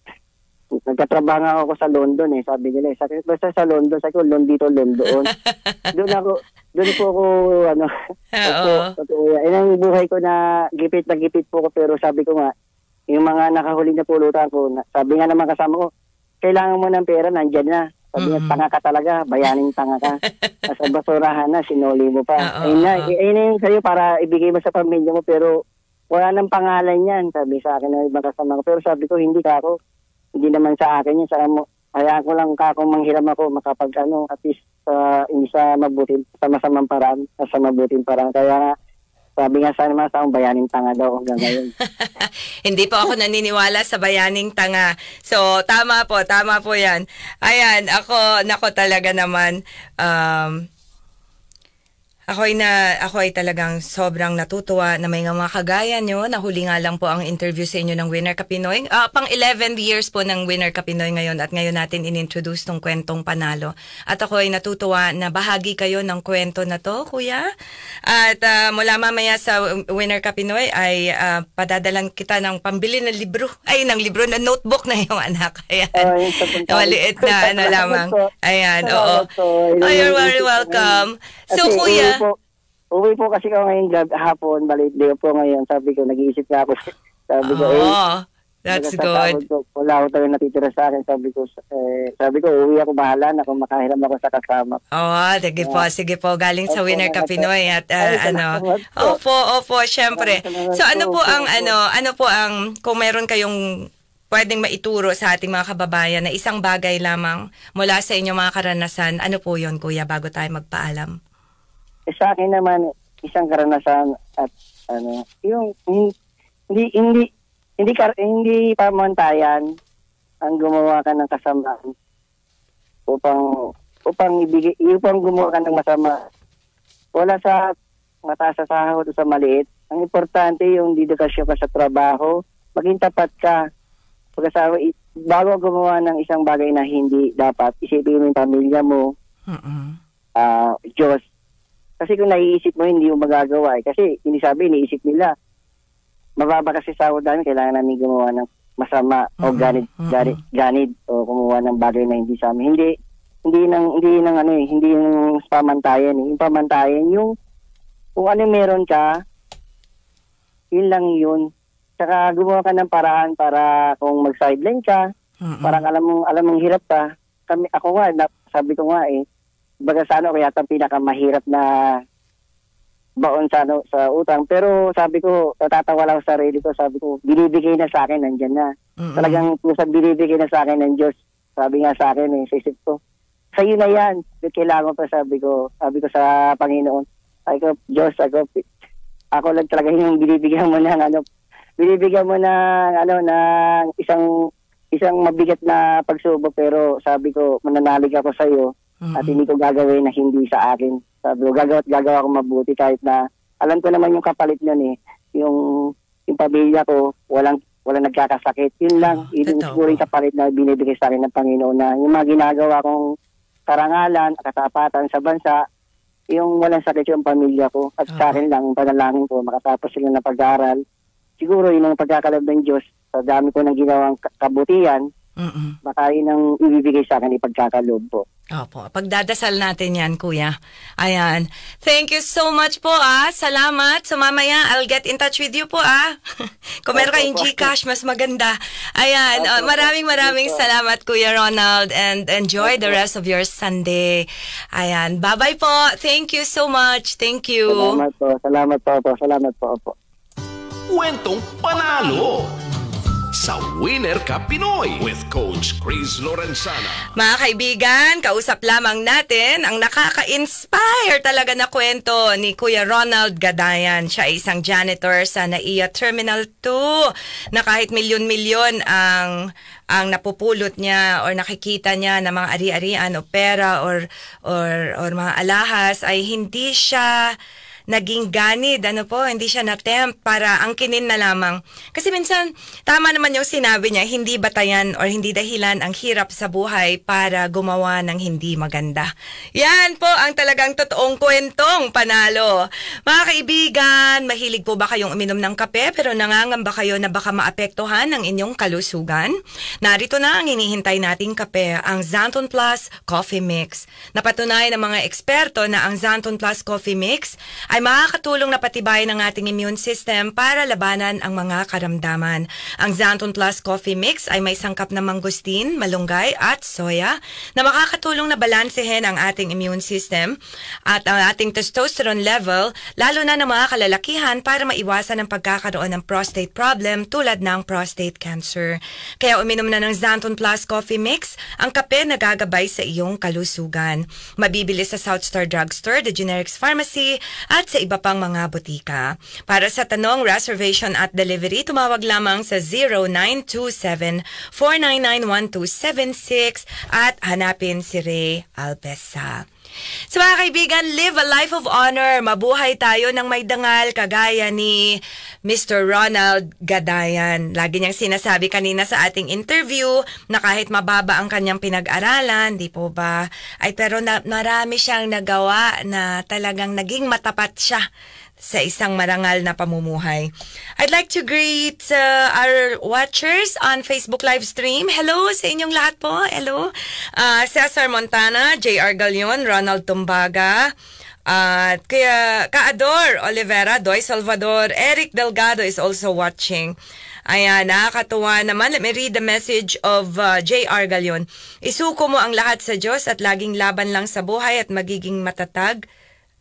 nagkatrabaho nga ako sa London sabi nila basta sa London, sabi ko London doon. doon po ako totoo. Ang buhay ko na gipit po ko pero sabi ko nga yung mga nakahuli na pulutan ko, sabi nga naman kasama ko, kailangan mo ng pera, nandyan na. Sabi nga, tanga ka talaga, bayaning tanga ka. Nasa basurahan na, sinuli mo pa. Ayun yung sa'yo para ibigay mo sa pamilya mo, pero wala nang pangalan yan, sabi sa akin ng ibang kasama ko. Pero sabi ko, hindi naman sa akin yan. Kaya ko lang kung manghiram ako, at least hindi sa masamang paraan, sa mabuting paraan. Kaya sabi nga sana mga taong bayaning tanga daw hanggang ngayon. Hindi po ako naniniwala sa bayaning tanga. So, tama po yan. Ayan, nako talaga naman, Ako ay talagang sobrang natutuwa na may mga kagaya nyo. Nahuli nga lang po ang interview sa inyo ng Winner Ka Pinoy. Pang 11 years po ng Winner Ka Pinoy ngayon at ngayon natin inintroduce tong kwentong panalo. At ako ay natutuwa na bahagi kayo ng kwento na to, kuya. At mula mamaya sa Winner Ka Pinoy ay padadalan kita ng pambili ng libro. Ng libro na notebook na yung anak. Ayan. Maliit na lamang. Ayan, oo. You're very welcome. So, kuya, uwi po kasi ako ngayong hapon, balit day po ngayon. Sabi ko, nag-iisip na ako. Sabi ko, that's good. Wala ako talaga natitira sa akin. Sabi ko, uwi ako, bahala na kung makahiram ako sa kasama. Sige po. Galing sa Winner Ka Pinoy at Opo, syempre. So ano po ang kung meron kayong pwedeng maituro sa ating mga kababayan na isang bagay lamang mula sa inyong mga karanasan, ano po yun, kuya, bago tayo magpaalam? Sa akin naman, isang karanasan at yung hindi pamantayan ang gumawa ka ng kasamaan upang gumawa ka ng masama. Wala sa mataas sa sahod o sa maliit. Ang importante yung dedikasyon ka sa trabaho, maging tapat ka. Pagkasawa, bago gumawa ng isang bagay na hindi dapat, isipin mo yung pamilya mo, Diyos. Kasi kung naiisip mo, hindi mo magagawa. Kasi iniisip nila, mababa kasi sahod namin, kailangan namin gumawa ng masama o ganid o kumuha ng bagay na hindi sa amin. Hindi yung pamantayan. Yung pamantayan, yung kung ano meron ka, yun lang yun. Saka gumawa ka ng paraan para kung mag-sideline ka, parang alam mong hirap ka. Ako nga, sabi ko nga baga sa kaya itong pinakamahirap na baon sa utang. Pero sabi ko, natatawa lang sa sarili ko, sabi ko, binibigay na sa akin, nandyan na. Talagang binibigay na sa akin ng Diyos. Sabi nga sa akin sa isip ko, sa'yo na yan. Kailangan pa, sabi ko sa Panginoon. Sabi ko, Diyos, ako lang talaga yung binibigyan mo ng isang mabigat na pagsubok, pero sabi ko, mananalig ako sa iyo at hindi ko gagawin na hindi sa akin. Sabi ko, gagawa ko mabuti kahit na alam ko naman yung kapalit niyan yung pamilya ko, walang nagkakasakit. Yun lang, yun siguro yung kapalit na binibigay sa akin ng Panginoon, na yung mga ginagawa kong karangalan, katapatan sa bansa, yung walang sakit yung pamilya ko. At sa akin lang, panalangin ko, makatapos sila ng pag-aaral. Siguro yun ang pagkakalab ng Diyos. Sa dami ko ng ginawang kabutihan, baka yun ang ibibigay sa akin, ipagkakalob po. Opo, pagdadasal natin yan, kuya. Ayan. Thank you so much po, Salamat. So mamaya, I'll get in touch with you po, Kung meron kayong GCash, mas maganda. Ayan. Maraming salamat, Kuya Ronald. And enjoy the rest of your Sunday. Ayan. Bye-bye po. Thank you so much. Thank you. Salamat po. Kwentong Panalo sa Winner Ka Pinoy with Coach Chris Lorenzana. Mga kaibigan, kausap lamang natin ang nakaka-inspire talaga na kwento ni Kuya Ronald Gadayan. Siya ay isang janitor sa NAIA Terminal 2 na kahit milyon-milyon ang napupulot niya or nakikita niya na mga ari-arian o pera or mga alahas ay hindi siya naging ganid, hindi siya na-tempt para angkinin na lamang. Kasi minsan, tama naman yung sinabi niya, hindi batayan or hindi dahilan ang hirap sa buhay para gumawa ng hindi maganda. Yan po ang talagang totoong kwentong panalo. Mga kaibigan, mahilig po ba kayong uminom ng kape pero nangangamba kayo na baka maapektuhan ang inyong kalusugan? Narito na ang hinihintay nating kape, ang Xanthan Plus Coffee Mix. Napatunayan ng mga eksperto na ang Xanthan Plus Coffee Mix ay makakatulong na patibayin ang ating immune system para labanan ang mga karamdaman. Ang Xanthan Plus Coffee Mix ay may sangkap na mangustin, malunggay at soya na makakatulong na balansehin ang ating immune system at ang ating testosterone level, lalo na ng mga kalalakihan para maiwasan ang pagkakaroon ng prostate problem tulad ng prostate cancer. Kaya uminom na ng Xanthan Plus Coffee Mix, ang kape na gagabay sa iyong kalusugan. Mabibili sa South Star Drugstore, The Generics Pharmacy at sa iba pang mga butika. Para sa tanong, reservation at delivery, tumawag lamang sa 0927-499-1276 at hanapin si Ray Albesa. So mga kaibigan, live a life of honor. Mabuhay tayo ng may dangal kagaya ni Mr. Ronald Gadayan. Lagi niyang sinasabi kanina sa ating interview na kahit mababa ang kanyang pinag-aralan, di po ba? Ay pero marami siyang nagawa na talagang naging matapat siya sa isang marangal na pamumuhay. I'd like to greet our watchers on Facebook live stream. Hello sa inyong lahat po. Hello. Cesar Montana, J.R. Galion, Ronald Tumbaga, kaya Kaador Olivera, Doy Salvador, Eric Delgado is also watching. Ayan, nakakatuwa naman. Let me read the message of J.R. Galion. Isuko mo ang lahat sa Diyos at laging laban lang sa buhay at magiging matatag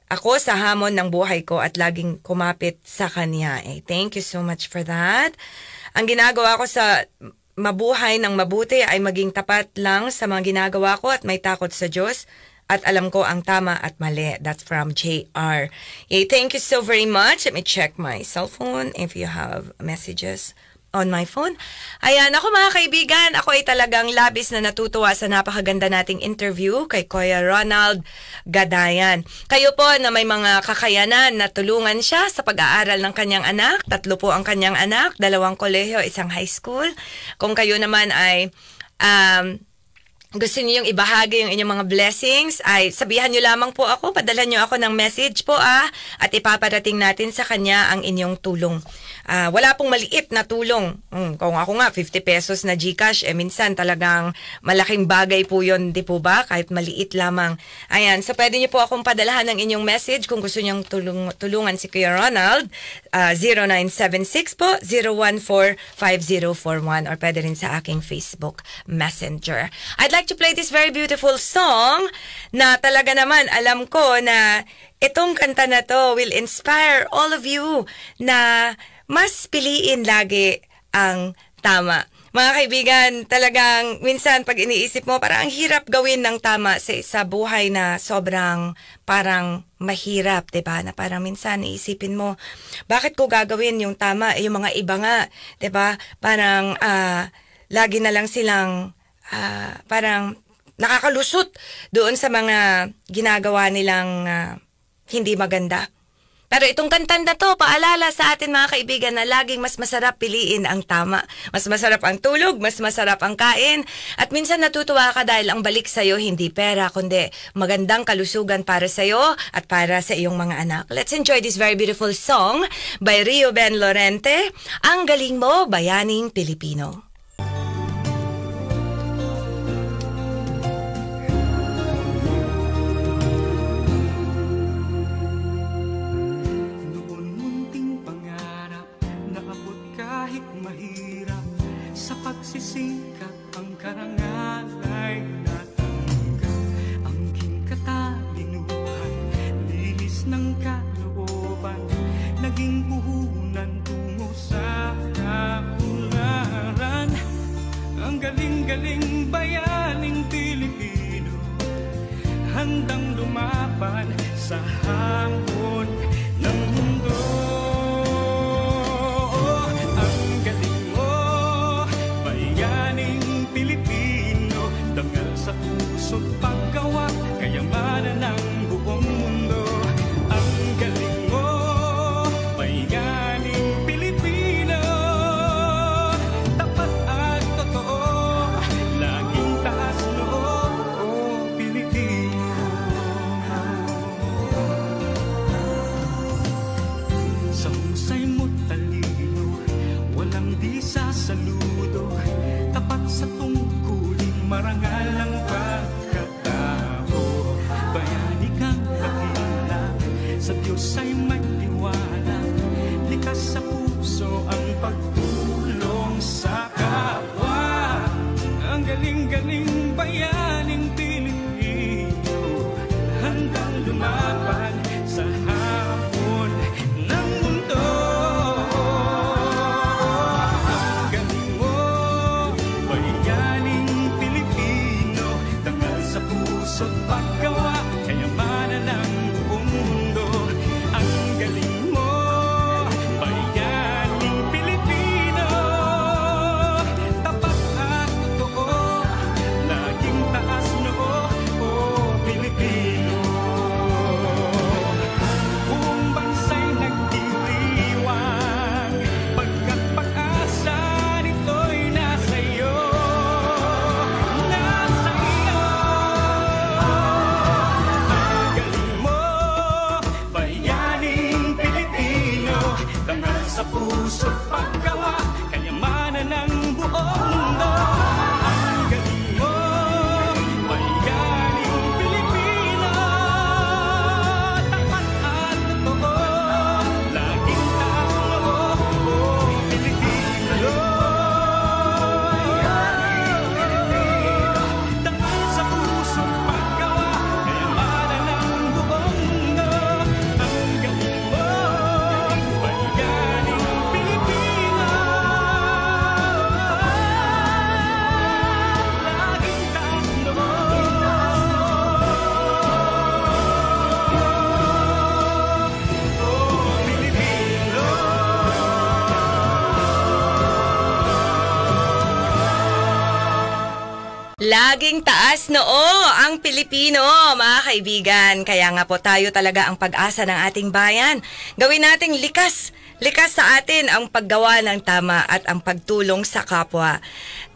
ako sa hamon ng buhay ko at laging kumapit sa Kanya. Thank you so much for that. Ang ginagawa ko sa mabuhay ng mabuti ay maging tapat lang sa mga ginagawa ko at may takot sa Diyos at alam ko ang tama at mali. That's from JR. Thank you so very much. Let me check my cell phone if you have messages on my phone. Ayan, ako mga kaibigan, ako ay talagang labis na natutuwa sa napakaganda nating interview kay Kuya Ronald Gadayan. Kayo po na may mga kakayanan na tulungan siya sa pag-aaral ng kanyang anak. 3 po ang kanyang anak, 2 kolehiyo, 1 high school. Kung kayo naman ay gusto niyo yung ibahagi yung inyong mga blessings, ay sabihan niyo lamang po ako, padala niyo ako ng message po at ipaparating natin sa kanya ang inyong tulong. Wala pong maliit na tulong. Kung ako nga, 50 pesos na GCash, minsan talagang malaking bagay po yun, di po ba? Kahit maliit lamang. Ayan, so pwede niyo po akong padalahan ng inyong message kung gusto niyong tulungan si Kuya Ronald. 0976 po, 014-5041 or pwede rin sa aking Facebook Messenger. I'd like to play this very beautiful song na talaga naman alam ko na itong kanta na to will inspire all of you na mas piliin lagi ang tama. Mga kaibigan, talagang minsan pag iniisip mo, parang ang hirap gawin ng tama sa buhay na sobrang parang mahirap, diba? Na parang minsan iisipin mo, bakit ko gagawin yung tama? Yung mga iba nga, diba? Parang lagi na lang silang parang nakakalusot doon sa mga ginagawa nilang hindi maganda. Pero itong kantang na to, paalala sa atin mga kaibigan na laging mas masarap piliin ang tama. Mas masarap ang tulog, mas masarap ang kain. At minsan natutuwa ka dahil ang balik sa'yo hindi pera, kundi magandang kalusugan para sa'yo at para sa iyong mga anak. Let's enjoy this very beautiful song by Rio Ben Lorente, Ang Galing Mo, Bayaning Pilipino. Pagsisikap ang karangal ay natanggap. Ang king katalinuhan, linis ng kalooban, naging puhunan tungo sa kaularan. puso't paggawa, kayamanan ng buong mundo. Ang galing mo, bayaning Pilipino, tapat at totoo, laging taas noo, oh Pilipino. Tapat sa puso't paggawa, kayamanan ng buong mundo. Ang galing mo, bayaning Pilipino, laging taas noo, oh Pilipino. Laging taas noo ang Pilipino, mga kaibigan. Kaya nga po tayo talaga ang pag-asa ng ating bayan. Gawin nating likas. Likas sa atin ang paggawa ng tama at ang pagtulong sa kapwa.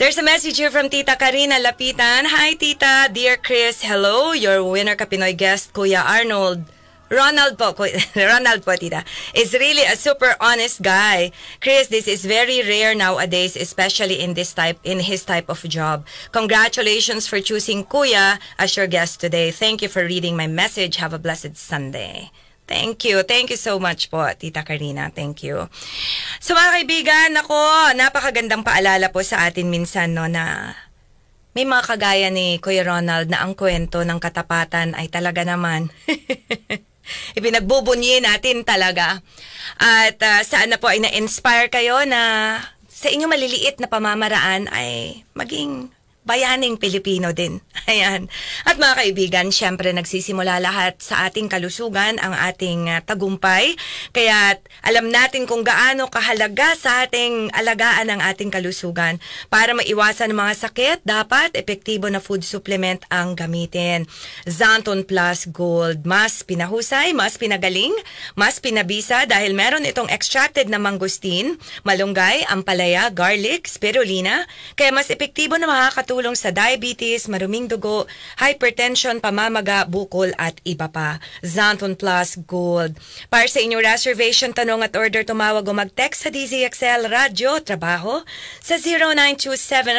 There's a message here from Tita Karina Lapitan. Hi, Tita. Dear Chris, hello. Your winner ka Pinoy guest, Kuya Arnold. Ronald po, Tita, is really a super honest guy. Chris, this is very rare nowadays, especially in his type of job. Congratulations for choosing Kuya as your guest today. Thank you for reading my message. Have a blessed Sunday. Thank you. Thank you so much po, Tita Karina. Thank you. So mga kaibigan, napakagandang paalala po sa atin minsan, no, na may mga kagaya ni Kuya Ronald na ang kwento ng katapatan ay talaga naman ipinagbubunyi natin talaga. At sana po ay na-inspire kayo na sa inyong maliliit na pamamaraan ay maging bayaning Pilipino din. Ayan. At mga kaibigan, syempre nagsisimula lahat sa ating kalusugan, ang ating tagumpay. Kaya alam natin kung gaano kahalaga sa ating alagaan ang ating kalusugan. Para maiwasan ang mga sakit, dapat epektibo na food supplement ang gamitin. Xanthon Plus Gold. Mas pinahusay, mas pinagaling, mas pinabisa dahil meron itong extracted na mangosteen, malunggay, ampalaya, garlic, spirulina. Kaya mas epektibo na makakatulong sa diabetes, maruming dugo, hypertension, pamamaga, bukol at iba pa. Xanthon Plus Gold. Para sa inyong reservation, tanong at order, tumawag o mag-text sa DZXL Radyo Trabaho sa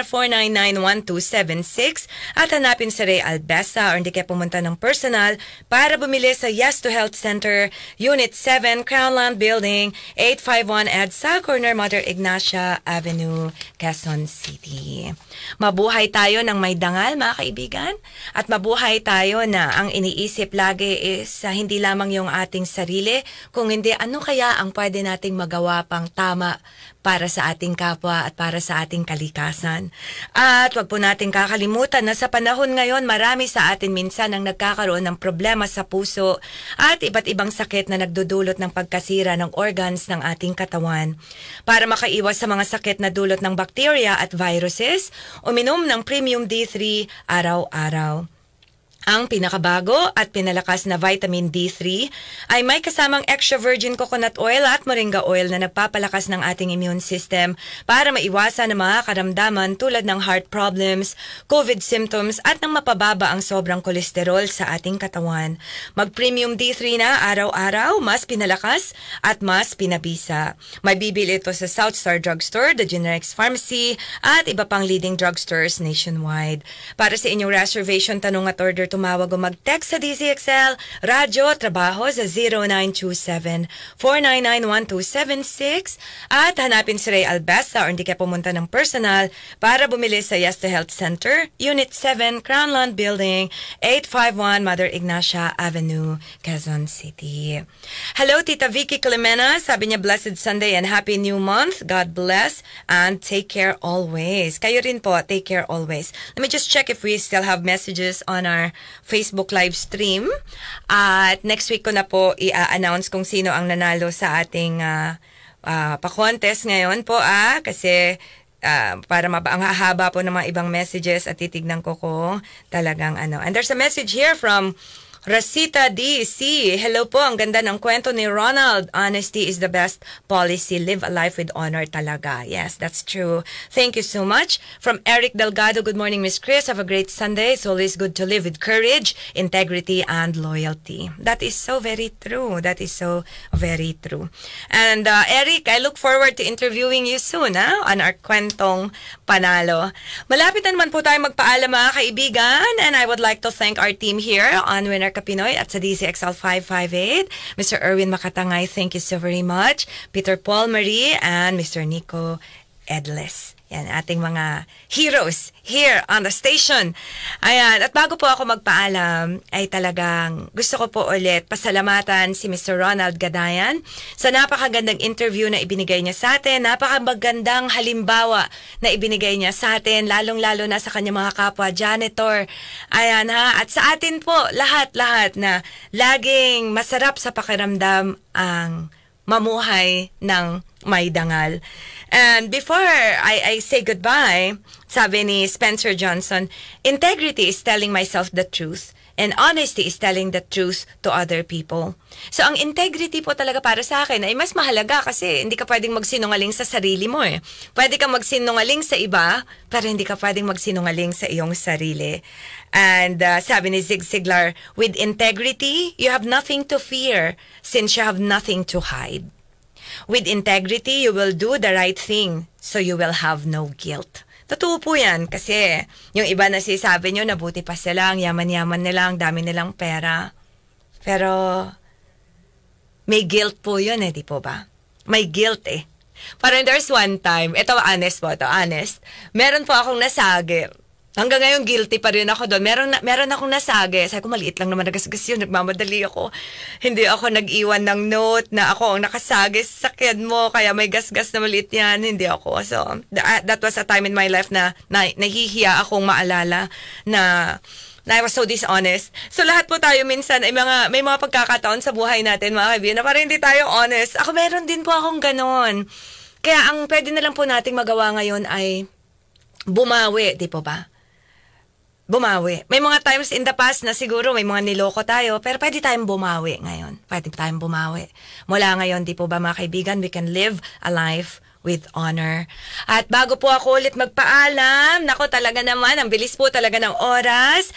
0927-499-1276 at hanapin si Ray Albesa or hindi kayo pumunta ng personal para bumili sa Yes to Health Center, Unit 7, Crownland Building, 851 EDSA, Corner Mother Ignacia Avenue, Quezon City. Mabuhay tayo ng may dangal, mga kaibigan, at mabuhay tayo na ang iniisip lagi is hindi lamang yung ating sarili, kung hindi ano kaya ang pwede nating magawa pang tama para sa ating kapwa at para sa ating kalikasan. At wag po nating kakalimutan na sa panahon ngayon, marami sa atin minsan ang nagkakaroon ng problema sa puso at iba't ibang sakit na nagdudulot ng pagkasira ng organs ng ating katawan. Para makaiwas sa mga sakit na dulot ng bacteria at viruses, uminom ng Premium D3 araw-araw. Ang pinakabago at pinalakas na vitamin D3 ay may kasamang extra virgin coconut oil at moringa oil na nagpapalakas ng ating immune system para maiwasan ang mga karamdaman tulad ng heart problems, COVID symptoms at nang mapababa ang sobrang kolesterol sa ating katawan. Mag-Premium D3 na araw-araw, mas pinalakas at mas pinabisa. May bibili ito sa South Star Drugstore, The Generics Pharmacy at iba pang leading drugstores nationwide. Para sa inyong reservation, tanong at order, tumawag o mag-text sa DZXL Radyo Trabaho sa 0927-499-1276 at hanapin si Ray Albesa or hindi kayo pumunta ng personal para bumili sa Yes to Health Center, Unit 7, Crownland Building, 851 Mother Ignacia Avenue, Quezon City. Hello, Tita Vicky Clemena. Sabi niya, blessed Sunday and happy new month. God bless and take care always. Kayo rin po, take care always. Let me just check if we still have messages on our Facebook live stream. At next week ko na po i-announce kung sino ang nanalo sa ating pa-contest ngayon po kasi para ang hahaba po ng mga ibang messages at titignan ko kung talagang ano. And there's a message here from Rosita DC, hello po, ang ganda ng kwento ni Ronald. Honesty is the best policy. Live a life with honor talaga. Yes, that's true. Thank you so much. From Eric Delgado, good morning, Miss Chris. Have a great Sunday. It's always good to live with courage, integrity, and loyalty. That is so very true. That is so very true. And Eric, I look forward to interviewing you soon on our kwentong panalo. Malapit na naman po tayo magpaalam mga kaibigan, and I would like to thank our team here on Winner Kapinoy at sa DCXL 558. Mr. Erwin Makatangay, thank you so very much. Peter Paul Marie and Mr. Nico Edles. Yan, ating mga heroes here on the station. Ayan, at bago po ako magpaalam, ay talagang gusto ko po ulit pasalamatan si Mr. Ronald Gadayan sa napakagandang interview na ibinigay niya sa atin, napakagandang halimbawa na ibinigay niya sa atin, lalong-lalo na sa kanyang mga kapwa janitor. Ayan at sa atin po, lahat-lahat na laging masarap sa pakiramdam ang mamuhay ng may dangal. And before I say goodbye, sabi ni Spencer Johnson, integrity is telling myself the truth and honesty is telling the truth to other people. So ang integrity po talaga para sa akin ay mas mahalaga kasi hindi ka pwedeng magsinungaling sa sarili mo eh. Pwede kang magsinungaling sa iba, pero hindi ka pwedeng magsinungaling sa iyong sarili. And sabi ni Zig Ziglar, with integrity, you have nothing to fear since you have nothing to hide. With integrity, you will do the right thing, so you will have no guilt. Totoo po yan, kasi yung iba na sinasabi nyo, nabuti pa sila, ang yaman-yaman nila, ang dami nilang pera. Pero, may guilt po yun di po ba? May guilt Parang there's one time, ito honest po, honest. Meron po akong nasagi. Hanggang ngayon, guilty pa rin ako doon. Meron akong nasagi. Sabi ko, maliit lang naman nagasgas yun. Nagmamadali ako. Hindi ako nag-iwan ng note na ako ang nakasagi sa sakyan mo. Kaya may gasgas na maliit yan. Hindi ako. So, that was a time in my life na nahihiya akong maalala na I was so dishonest. So, lahat po tayo minsan ay may mga pagkakataon sa buhay natin, mga kaibigan, na parang hindi tayo honest. Ako, meron din po akong ganon. Kaya, ang pwede na lang po nating magawa ngayon ay bumawi, di po ba? Bumawi. May mga times in the past na siguro may mga niloko tayo, pero pwede tayong bumawi ngayon. Pwede tayong bumawi. Mula ngayon, di po ba mga kaibigan, we can live a life with honor. At bago po ako ulit magpaalam, nako talaga naman, ang bilis po talaga ng oras.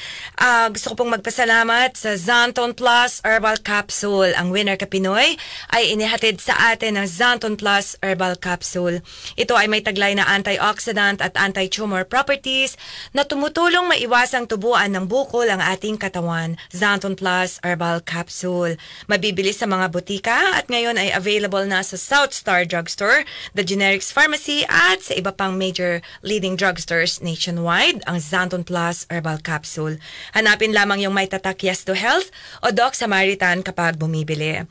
Gusto ko pong magpasalamat sa Zanton Plus Herbal Capsule. Ang Winner Kapinoy ay inihatid sa atin ng Zanton Plus Herbal Capsule. Ito ay may taglay na antioxidant at anti-tumor properties na tumutulong maiwasang tubuan ng bukol ang ating katawan. Zanton Plus Herbal Capsule. Mabibili sa mga butika at ngayon ay available na sa South Star Drugstore, the Generics Pharmacy at sa iba pang major leading drugstores nationwide, ang Zanton Plus Herbal Capsule. Hanapin lamang yung may tatak Yes to Health o Doc Samaritan kapag bumibili.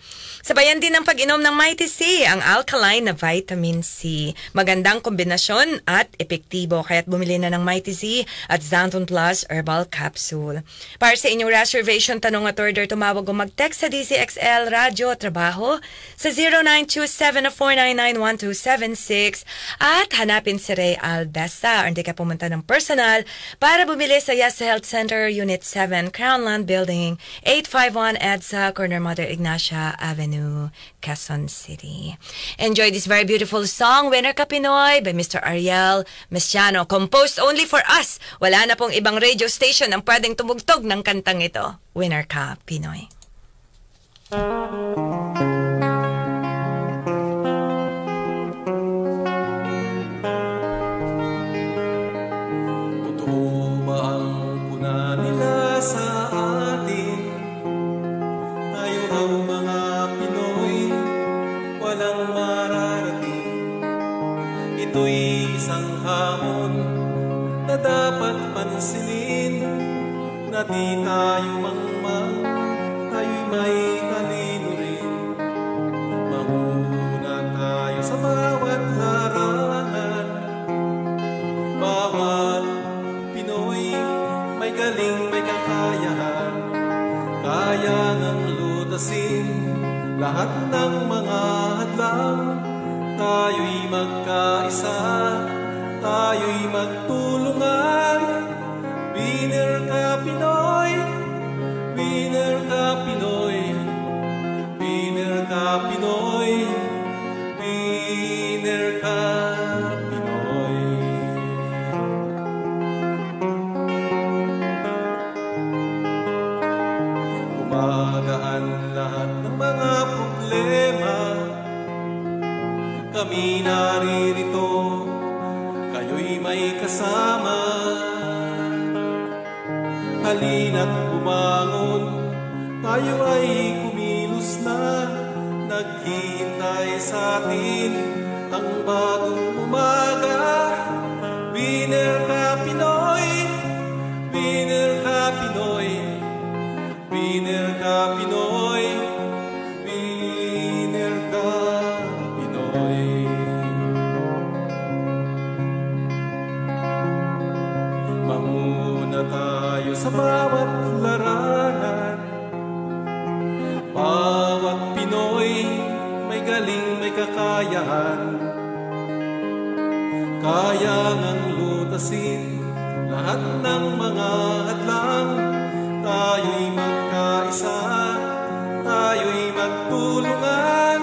Sabayan din ng pag-inom ng Mighty C, ang alkaline na vitamin C. Magandang kombinasyon at epektibo, kaya't bumili na ng Mighty C at Zanton Plus Herbal Capsule. Para sa inyong reservation, tanong at order, tumawag o mag-text sa DCXL Radio Trabaho sa 0927-499-1276 at hanapin si Ray Albesa or hindi ka pumunta ng personal para bumili sa Yes Health Center, Unit 7, Crownland Building, 851 EDSA, Corner Mother Ignacia Avenue, Quezon City. Enjoy this very beautiful song, Winner Kapinoy by Mr. Ariel Mesiano, composed only for us. Wala na pong ibang radio station ang pwedeng tumugtog ng kantang ito. Winner Ka Pinoy. Ito'y isang hamon na dapat pansinin, na di tayo mangmang, tayo'y may talino rin. Mahuna tayo sa bawat larangan, bawat Pinoy may galing, may kakayahan, kaya ngang lutasin lahat ng mga hadlang. Tayo'y magkaisa, tayo'y magtulungan. Winner ka Pinoy, winner ka Winner ka, Pinoy. Gumagaan lahat ng mga problema. Kami naririto, kayo'y may kasama. Halina't bumangon, tayo ay kumilos na. Naghihintay sa atin ang bagong umaga. Winner ka, Pinoy. Winner ka, Pinoy. Winner ka, Pinoy. Winner ka, Pinoy. Manguna tayo sa bawat larangan. Bawat Pinoy may galing, may kakayahan. Kaya ngang lutasin lahat ng mga hadlang. Tayo'y magkaisa, tayo'y magtulungan.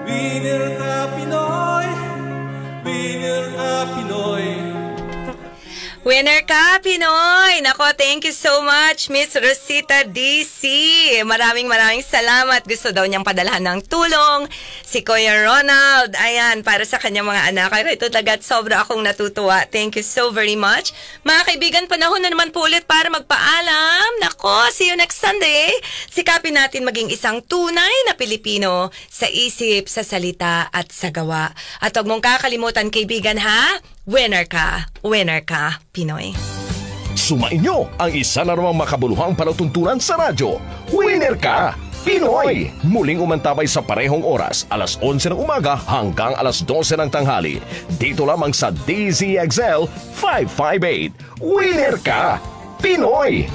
Winner ka, Pinoy. Winner ka, Pinoy. Winner ka, Pinoy! Nako, thank you so much, Miss Rosita DC. Maraming salamat. Gusto daw niyang padalhan ng tulong. Si Kuya Ronald, ayan, para sa kanyang mga anak. Kaya ito talaga, sobra akong natutuwa. Thank you so very much. Mga kaibigan, panahon na naman po ulit para magpaalam. Nako, see you next Sunday. Sikapin natin maging isang tunay na Pilipino sa isip, sa salita, at sa gawa. At huwag mong kakalimutan, kaibigan, ha? Winner ka, Pinoy. Sumainyo ang isa na namang makabuluhang palatuntunan sa radyo. Winner ka, Pinoy! Muling umantabay sa parehong oras, alas 11 ng umaga hanggang alas 12 ng tanghali. Dito lamang sa DZXL 558. Winner ka, Pinoy!